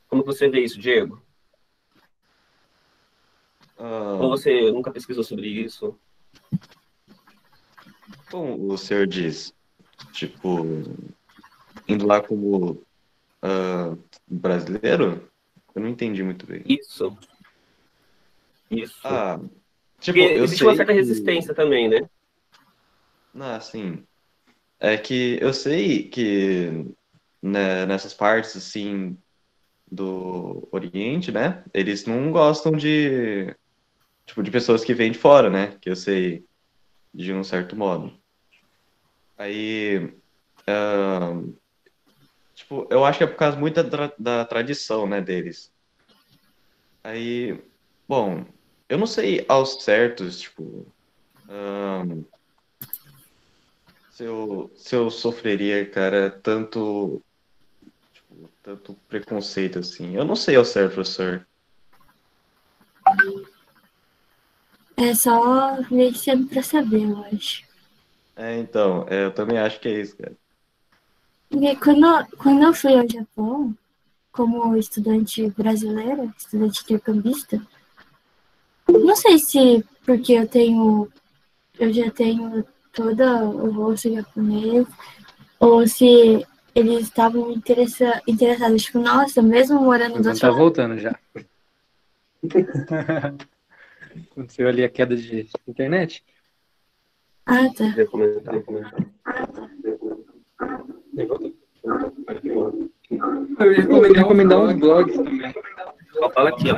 Como você vê isso, Diego? Ou você nunca pesquisou sobre isso? Como o senhor diz, tipo, indo lá como brasileiro, eu não entendi muito bem. Isso. Tipo, porque eu existe sei uma certa que... resistência também, né? Sim. É que eu sei que nessas partes, assim, do Oriente, né, eles não gostam de pessoas que vêm de fora, né, que eu sei de um certo modo. Aí, tipo, eu acho que é por causa muito da tradição, né, deles. Aí, bom, eu não sei aos certos, tipo, se eu sofreria, cara, tanto preconceito assim. Eu não sei ao certo, professor. É só ver sempre pra saber, eu acho. Então, eu também acho que é isso, cara. Porque quando eu fui ao Japão, como estudante brasileira, estudante intercambista, não sei se porque eu já tenho todo o rosto japonês, ou se eles estavam interessados, tipo, nossa, mesmo morando do outro Tá lado. voltando já. Aconteceu ali a queda de internet. Ah, tá. Eu ia recomendar uns blogs também. Só fala aqui, ó.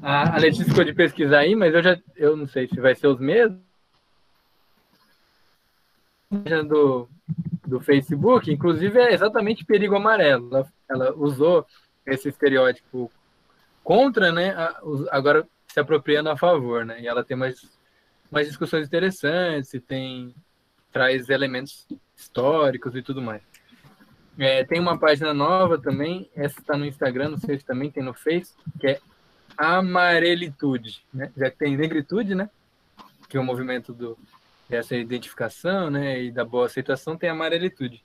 A Letícia ficou de pesquisar aí, mas eu não sei se vai ser os mesmos. Do Facebook, inclusive, é exatamente perigo amarelo. Ela usou esse estereótipo contra, né? Agora se apropriando a favor, né? E ela tem mais discussões interessantes e traz elementos históricos e tudo mais. Tem uma página nova também, essa está no Instagram, não sei se também tem no Face, que é Amarelitude, né? Já que tem negritude, né? Que é o movimento dessa identificação, né? E da boa aceitação, tem Amarelitude.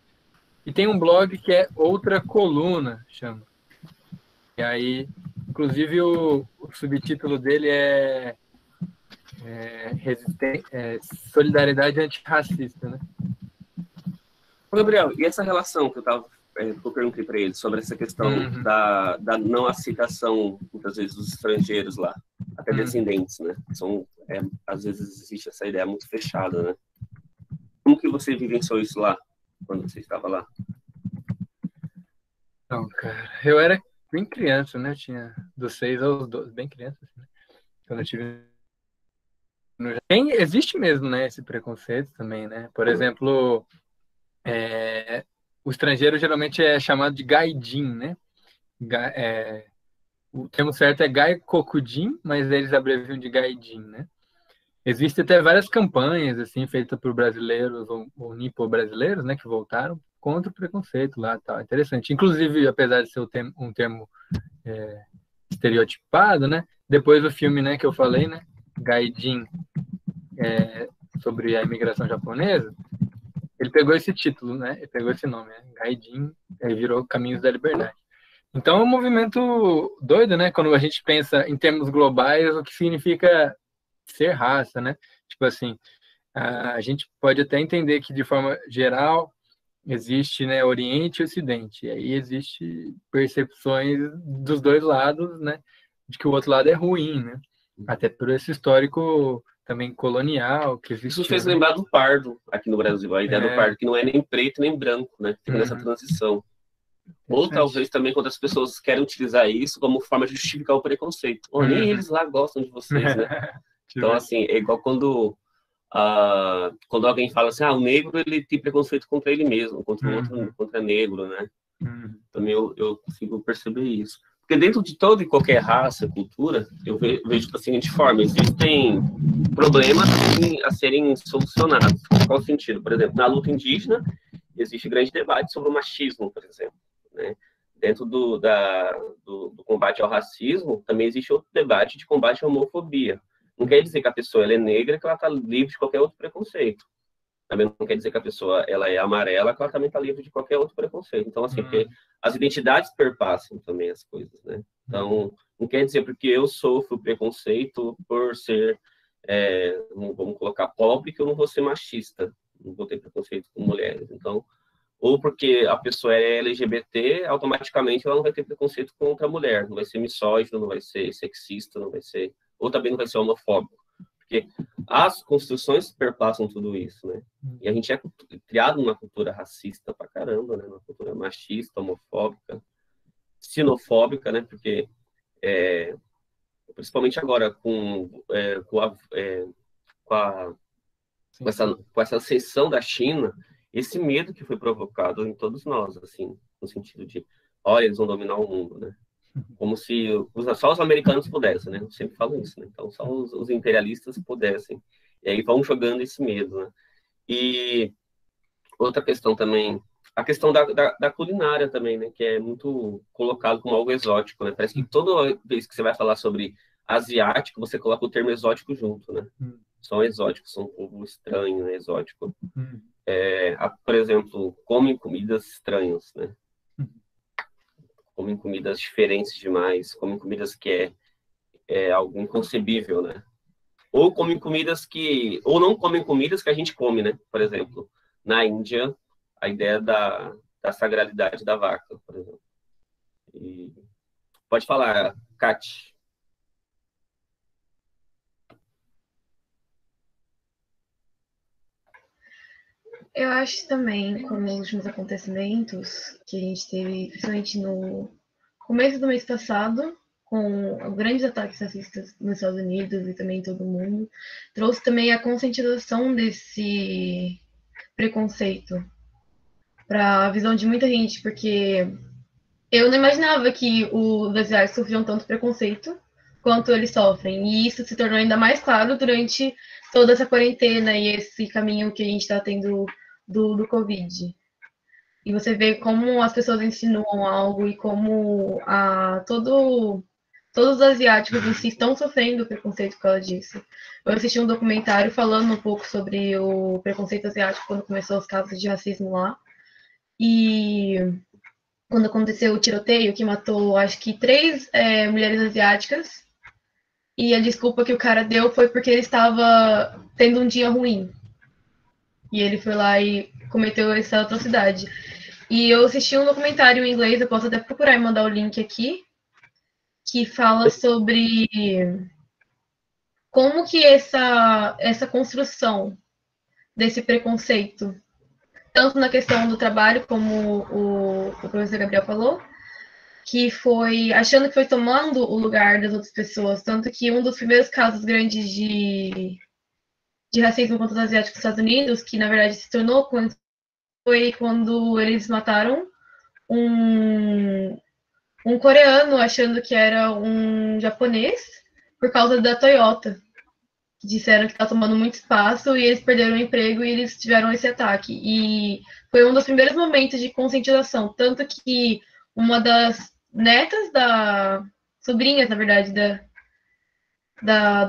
E tem um blog que é Outra Coluna, chama. E aí, inclusive, o subtítulo dele é Solidariedade Antirracista, né? Ô, Gabriel, e essa relação que eu perguntei para ele sobre essa questão da não aceitação, muitas vezes, dos estrangeiros lá, até descendentes, né? Às vezes existe essa ideia muito fechada, né? Como que você vivenciou isso lá, quando você estava lá? Não, cara, eu era bem criança, né? Eu tinha dos 6 aos 12, bem criança, assim, né? Quando eu tive... Existe mesmo, né, esse preconceito também, né? Por exemplo, o estrangeiro geralmente é chamado de gaidin, né? O termo certo é gaikokudin, mas eles abreviam de gaidin, né? Existem até várias campanhas assim feitas por brasileiros ou nipo-brasileiros, né, que voltaram contra o preconceito lá, tal. Interessante. Inclusive, apesar de ser um termo estereotipado, né? Depois do filme, né, que eu falei, né, Gaidin, sobre a imigração japonesa, ele pegou esse título, né? Ele pegou esse nome, né? Gaidin, virou Caminhos da Liberdade. Então é um movimento doido, né? Quando a gente pensa em termos globais, o que significa ser raça, né? Tipo assim, a gente pode até entender que de forma geral existe, né, Oriente e Ocidente. E aí existe percepções dos dois lados, né? De que o outro lado é ruim, né? Até por esse histórico também colonial que existe. Isso fez lembrar do pardo aqui no Brasil, a ideia do pardo, que não é nem preto nem branco, né? Fica nessa transição. Ou talvez também quando as pessoas querem utilizar isso como forma de justificar o preconceito. Nem eles lá gostam de vocês, né? Então, assim, é igual quando alguém fala assim, o negro ele tem preconceito contra ele mesmo, contra o outro, contra negro, né? Também eu consigo perceber isso. Porque dentro de toda e qualquer raça, cultura, eu vejo da seguinte forma: existem problemas a serem solucionados. Em qual sentido? Por exemplo, na luta indígena, existe grande debate sobre o machismo, por exemplo, né? Dentro do combate ao racismo, também existe outro debate de combate à homofobia. Não quer dizer que a pessoa ela é negra, que ela está livre de qualquer outro preconceito. Também não quer dizer que a pessoa ela é amarela, que ela também está livre de qualquer outro preconceito. Então, assim, porque as identidades perpassam também as coisas, né? Então, não quer dizer porque eu sofro preconceito por ser, vamos colocar, pobre, que eu não vou ser machista, não vou ter preconceito com mulheres. Então, ou porque a pessoa é LGBT, automaticamente ela não vai ter preconceito contra a mulher, não vai ser misógino, não vai ser sexista, não vai ser, ou também não vai ser homofóbico. Porque as construções perpassam tudo isso, né? E a gente é criado numa cultura racista pra caramba, né? Uma cultura machista, homofóbica, xenofóbica, né? Porque, principalmente agora com essa ascensão da China, esse medo que foi provocado em todos nós, assim, no sentido de, olha, eles vão dominar o mundo, né? Como se só os americanos pudessem, né? Eu sempre falo isso, né? Então, só os imperialistas pudessem. E aí vão jogando esse medo, né? E outra questão também, a questão da culinária também, né? Que é muito colocado como algo exótico, né? Parece que toda vez que você vai falar sobre asiático, você coloca o termo exótico junto, né? São exóticos, são um povo estranho, né? Exótico. Por exemplo, comem comidas estranhas, né? Comem comidas diferentes demais, comem comidas que é algo inconcebível, né? Ou comem comidas ou não comem comidas que a gente come, né? Por exemplo, na Índia, a ideia da sagralidade da vaca, por exemplo. Pode falar, Kati. Eu acho também, com os últimos acontecimentos que a gente teve, principalmente no começo do mês passado, com grandes ataques racistas nos Estados Unidos e também em todo o mundo, trouxe também a conscientização desse preconceito para a visão de muita gente, porque eu não imaginava que os asiáticos sofriam tanto preconceito quanto eles sofrem. E isso se tornou ainda mais claro durante toda essa quarentena e esse caminho que a gente está tendo do Covid. E você vê como as pessoas insinuam algo e como todos os asiáticos em si estão sofrendo preconceito por causa disso. Eu assisti um documentário falando um pouco sobre o preconceito asiático quando começou os casos de racismo lá. E quando aconteceu o tiroteio que matou, acho que 3 mulheres asiáticas, e a desculpa que o cara deu foi porque ele estava tendo um dia ruim. E ele foi lá e cometeu essa atrocidade. E eu assisti um documentário em inglês, eu posso até procurar e mandar o link aqui, que fala sobre como que essa construção desse preconceito, tanto na questão do trabalho, como o professor Gabriel falou, que foi achando que foi tomando o lugar das outras pessoas, tanto que um dos primeiros casos grandes de racismo contra os asiáticos nos Estados Unidos, que na verdade se tornou foi quando eles mataram um coreano achando que era um japonês por causa da Toyota. Disseram que está tomando muito espaço e eles perderam o emprego e eles tiveram esse ataque. E foi um dos primeiros momentos de conscientização, tanto que uma das netas sobrinhas, na verdade, do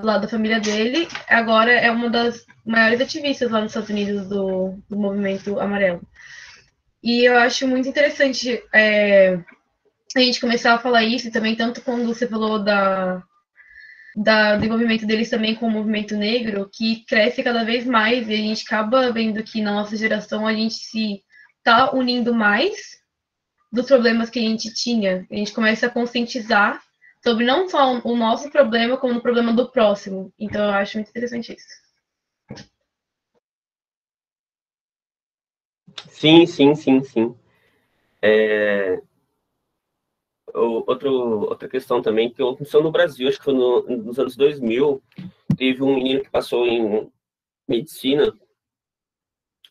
lado da família dele, agora é uma das maiores ativistas lá nos Estados Unidos do movimento amarelo. E eu acho muito interessante a gente começar a falar isso, e também tanto quando você falou do envolvimento deles também com o movimento negro, que cresce cada vez mais, e a gente acaba vendo que na nossa geração a gente se está unindo mais dos problemas que a gente tinha. A gente começa a conscientizar sobre não só o nosso problema, como o problema do próximo. Então, eu acho muito interessante isso. Sim. Outra questão também que aconteceu no Brasil, acho que foi nos anos 2000, teve um menino que passou em medicina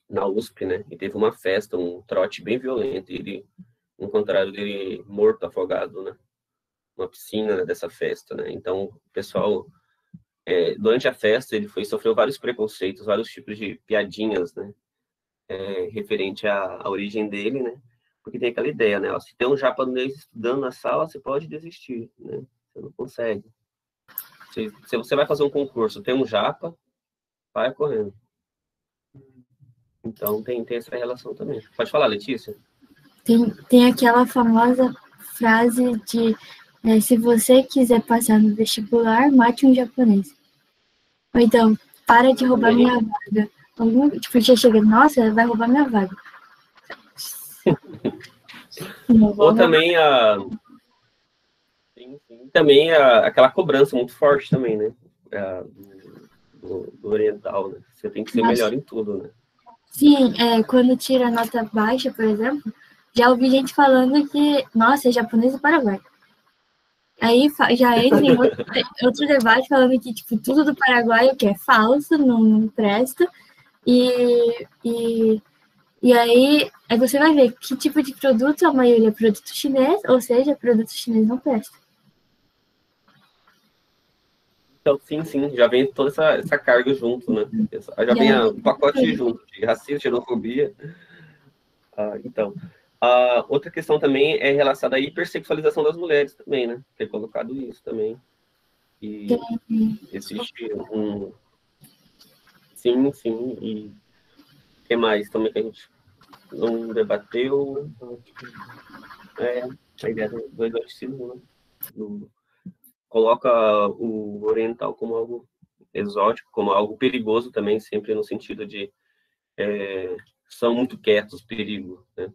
na USP, né? E teve uma festa, um trote bem violento, e encontraram ele morto, afogado, né? Uma piscina dessa festa, né? Então, o pessoal, durante a festa, ele sofreu vários preconceitos, vários tipos de piadinhas, né? Referente à origem dele, né? Porque tem aquela ideia, né? Se tem um japonês estudando na sala, você pode desistir, né? Você não consegue. Se você vai fazer um concurso, tem um japa, vai correndo. Então, tem essa relação também. Pode falar, Letícia? Tem aquela famosa frase de se você quiser passar no vestibular, mate um japonês. Ou então, para de roubar minha vaga. Tipo, já chega, nossa, vai roubar minha vaga. Ou também aquela cobrança muito forte também, né? Do oriental, né? Você tem que ser melhor em tudo, né? Sim, quando tira nota baixa, por exemplo, já ouvi gente falando que, nossa, é japonês do Paraguai. Aí já entra em outro debate falando que, tipo, tudo do Paraguai o que é falso, não presta. E aí você vai ver que tipo de produto, a maioria é produto chinês, ou seja, produto chinês não presta. Então, sim, já vem toda essa carga junto, né? Já vem o pacote junto, de racismo, xenofobia. Então, outra questão também é relacionada à hipersexualização das mulheres também, né? Ter colocado isso também. E existe Sim, e o que mais também que a gente não debateu? A ideia do exoticismo, né? Coloca o oriental como algo exótico, como algo perigoso também, sempre no sentido de são muito quietos, perigo, né?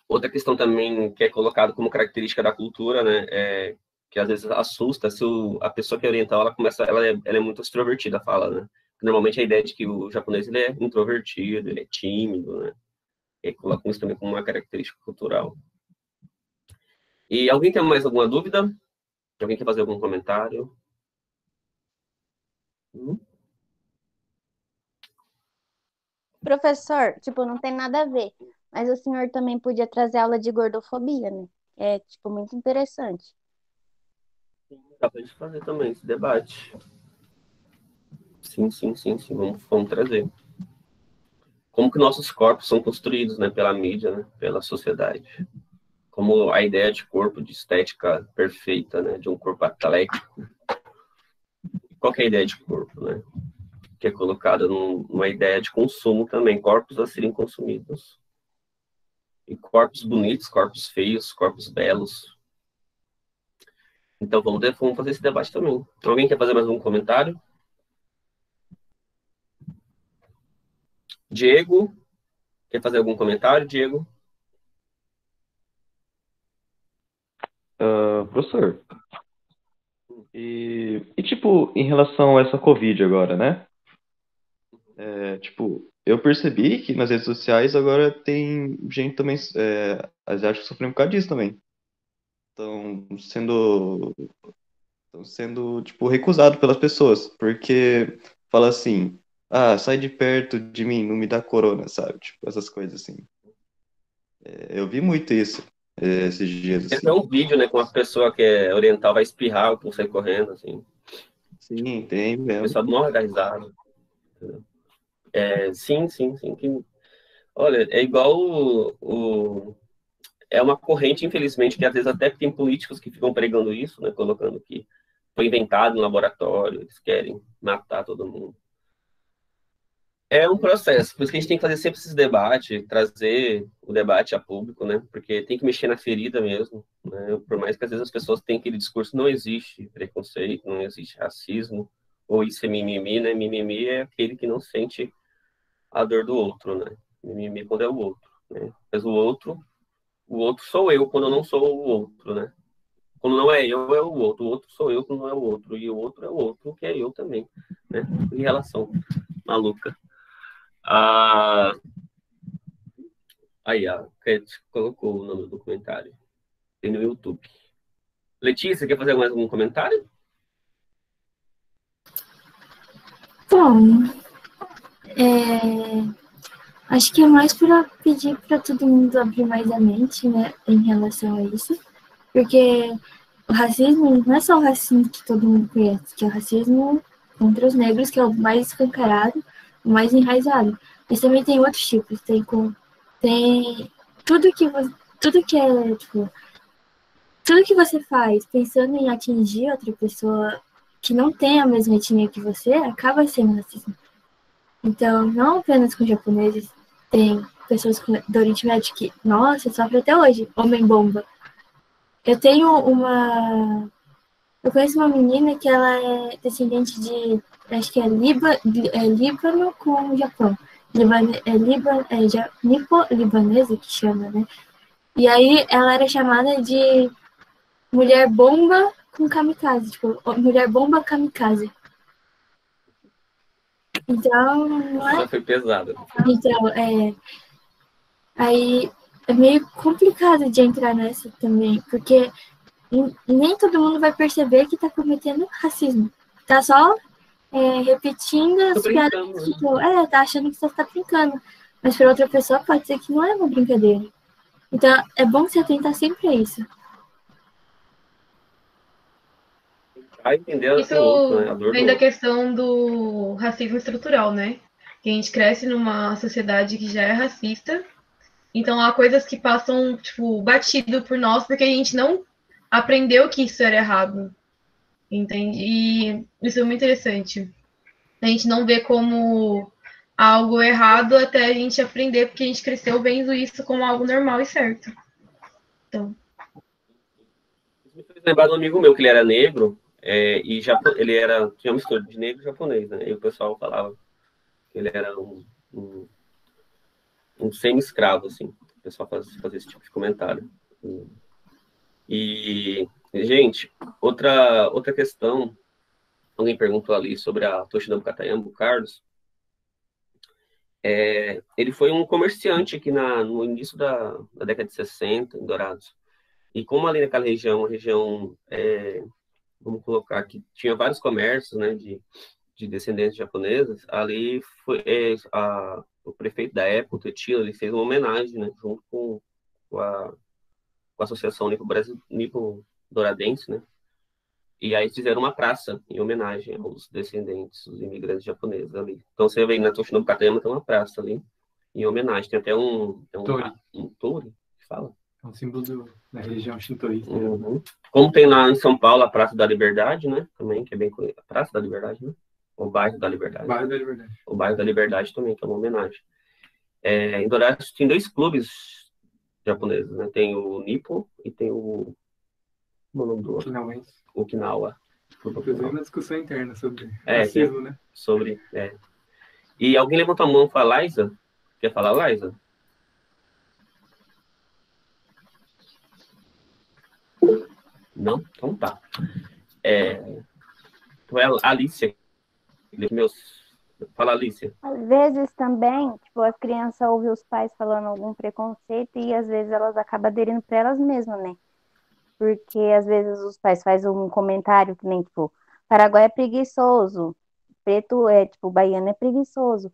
Outra questão também que é colocada como característica da cultura, né, que às vezes assusta, se a pessoa que é oriental, ela é muito extrovertida, fala, né? Normalmente a ideia é de que o japonês ele é introvertido, ele é tímido, né? E coloca isso também como uma característica cultural. E alguém tem mais alguma dúvida? Alguém quer fazer algum comentário? Professor, tipo, não tem nada a ver, mas o senhor também podia trazer aula de gordofobia, né? É, tipo, muito interessante. Dá pra gente fazer também esse debate. Sim. Vamos trazer. Como que nossos corpos são construídos, né, pela mídia, né, pela sociedade. Como a ideia de corpo, de estética perfeita, né, de um corpo atlético. Qual que é a ideia de corpo, né? Que é colocada numa ideia de consumo também, corpos a serem consumidos. E corpos bonitos, corpos feios, corpos belos. Então vamos fazer esse debate também. Alguém quer fazer mais um comentário? Diego, quer fazer algum comentário, Diego? Professor, tipo, em relação a essa Covid agora, né? Tipo, eu percebi que nas redes sociais agora tem gente também, asiática sofrendo por causa disso também. Estão sendo, tipo, recusado pelas pessoas, porque fala assim, sai de perto de mim, não me dá corona, sabe? Tipo, essas coisas assim. Eu vi muito isso esses dias, Tem assim. até um vídeo, né, com uma pessoa que é oriental, vai espirrar, ou sai correndo, assim. Sim, tem O mesmo. pessoal morre da risada. Sim. Olha, é igual é uma corrente, infelizmente, que às vezes até tem políticos que ficam pregando isso, né, colocando que foi inventado no laboratório, eles querem matar todo mundo. É um processo, por isso que a gente tem que fazer sempre esses debates, trazer o debate a público, né? Porque tem que mexer na ferida mesmo, né? Por mais que às vezes as pessoas tenham aquele discurso, não existe preconceito, não existe racismo, ou isso é mimimi, né? Mimimi é aquele que não sente a dor do outro, né? Mimimi quando é o outro, né? Mas o outro sou eu quando eu não sou o outro, né? Quando não é eu, é o outro sou eu quando não é o outro, e o outro é o outro, que é eu também, né? Em relação maluca. Aí, a Cat colocou o nome do documentário. Tem no YouTube. Letícia, quer fazer mais algum comentário? Bom, acho que é mais para pedir para todo mundo abrir mais a mente, né, em relação a isso, porque o racismo não é só o racismo que todo mundo conhece, que é o racismo contra os negros, que é o mais escancarado, o mais enraizado. Mas também tem outros tipos, tem tudo que é, tipo, tudo que você faz pensando em atingir outra pessoa que não tem a mesma etnia que você, acaba sendo racismo. Então, não apenas com japoneses, tem pessoas do Oriente Médio que, nossa, sofrem até hoje, homem-bomba. Eu conheço uma menina que ela é descendente de, acho que é Líbano com Japão. Nipo-libanesa que chama, né? E aí ela era chamada de mulher bomba com kamikaze, tipo, mulher bomba kamikaze. Então, não é? Já foi pesado. Então, aí é meio complicado de entrar nessa também, porque nem todo mundo vai perceber que tá cometendo racismo. Tá só repetindo as piadas que tá achando que você tá brincando. Mas para outra pessoa pode ser que não é uma brincadeira. Então, é bom se atentar sempre a isso. Isso vem da questão do racismo estrutural, né? Que a gente cresce numa sociedade que já é racista, então há coisas que passam, tipo, batido por nós, porque a gente não aprendeu que isso era errado, entende? E isso é muito interessante. A gente não vê como algo errado até a gente aprender, porque a gente cresceu vendo isso como algo normal e certo. Então... Me fez lembrar de um amigo meu, que ele era negro, e tinha uma mistura de negro e japonês, né? E o pessoal falava que ele era um semi-escravo, assim. O pessoal fazia esse tipo de comentário. E, gente, outra questão alguém perguntou ali sobre a Toshinombu Katayama, o Carlos. Ele foi um comerciante aqui no início da década de 60, em Dourados. E como ali naquela região, uma região, vamos colocar aqui, tinha vários comércios, né, de descendentes japoneses, ali foi o prefeito da época, o Tetilo, ele fez uma homenagem, né, junto com a Associação Nipo-Douradense, né, e aí fizeram uma praça em homenagem aos descendentes, os imigrantes japoneses ali. Então você vê na Toshinobu Katayama tem uma praça ali em homenagem, tem até Tori. um tori que fala. É um símbolo da religião shintoísta. Uhum. Como tem lá em São Paulo a Praça da Liberdade, né? Também, que é bem conhecida. A Praça da Liberdade, né? O Bairro da Liberdade. Bairro da Liberdade. O Bairro da Liberdade também, que é uma homenagem. Em Dourados tem 2 clubes japoneses, né? Tem o Nippon e tem o... Como é o nome do outro? Okinawa. Inclusive uma discussão interna sobre É, racismo, né? sobre... E alguém levantou a mão para a Liza? Quer falar, Liza? Não? Então tá. Então é a Alicia. Fala, Alicia. Às vezes também, tipo, a criança ouve os pais falando algum preconceito e às vezes elas acabam aderindo para elas mesmas, né? Porque às vezes os pais fazem um comentário que nem, tipo, Paraguai é preguiçoso, preto é, tipo, baiano é preguiçoso.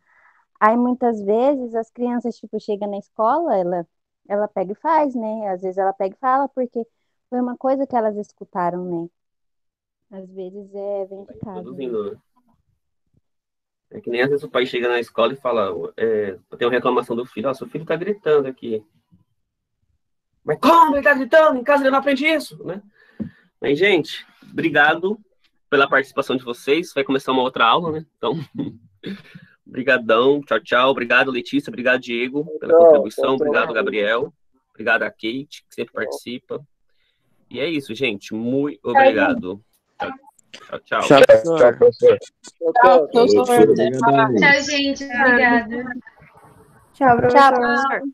Aí muitas vezes as crianças, tipo, chegam na escola, ela pega e faz, né? Às vezes ela pega e fala porque foi uma coisa que elas escutaram, né? Às vezes vem de casa. Né? Né? É que nem às vezes o pai chega na escola e fala, tem uma reclamação do filho, seu filho tá gritando aqui. Mas como ele tá gritando? Em casa ele não aprende isso, né? Mas, gente, obrigado pela participação de vocês. Vai começar uma outra aula, né? Então, brigadão, tchau, tchau. Obrigado, Letícia. Obrigado, Diego, pela contribuição. Obrigado, Gabriel. Obrigado a Kate, que sempre participa. E é isso, gente. Muito obrigado. Tchau, tchau. Tchau, professor. Tchau, professor. Tchau, gente. Obrigada. Tchau, professor. Tchau.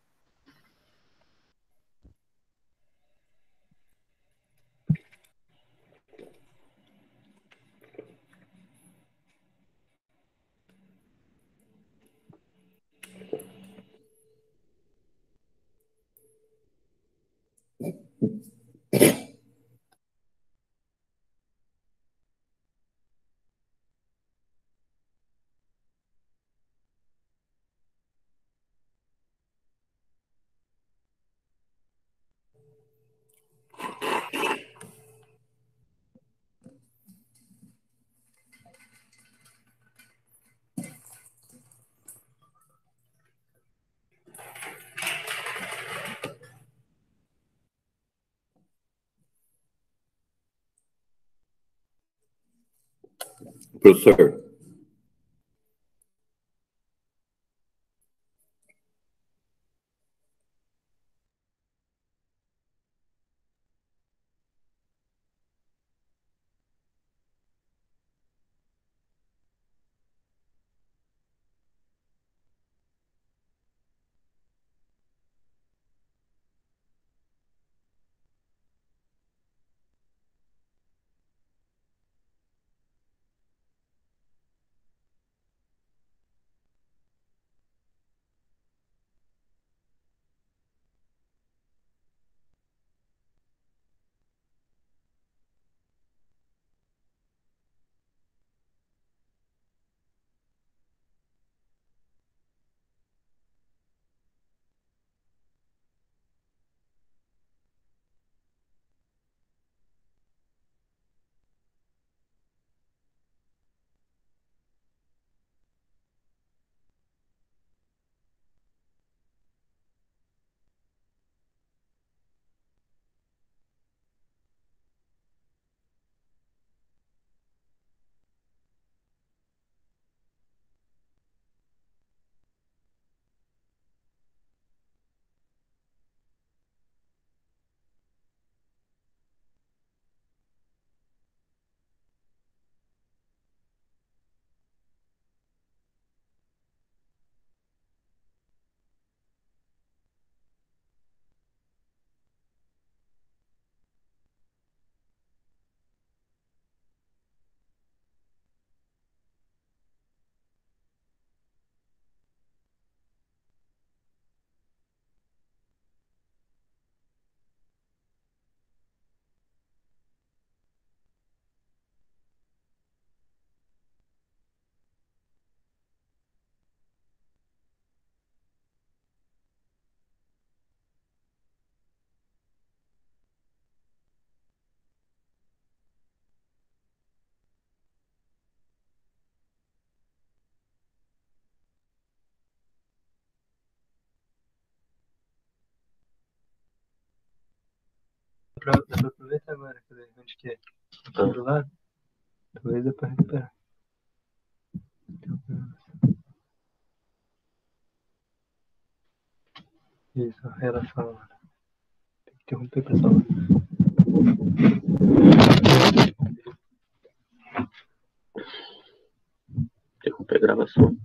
Professor. Dá pra aproveitar agora. Cadê? Onde que é? Aqui do lado? Talvez dê pra recuperar. Isso, a relação lá. Tem que interromper pra falar. Interromper a gravação.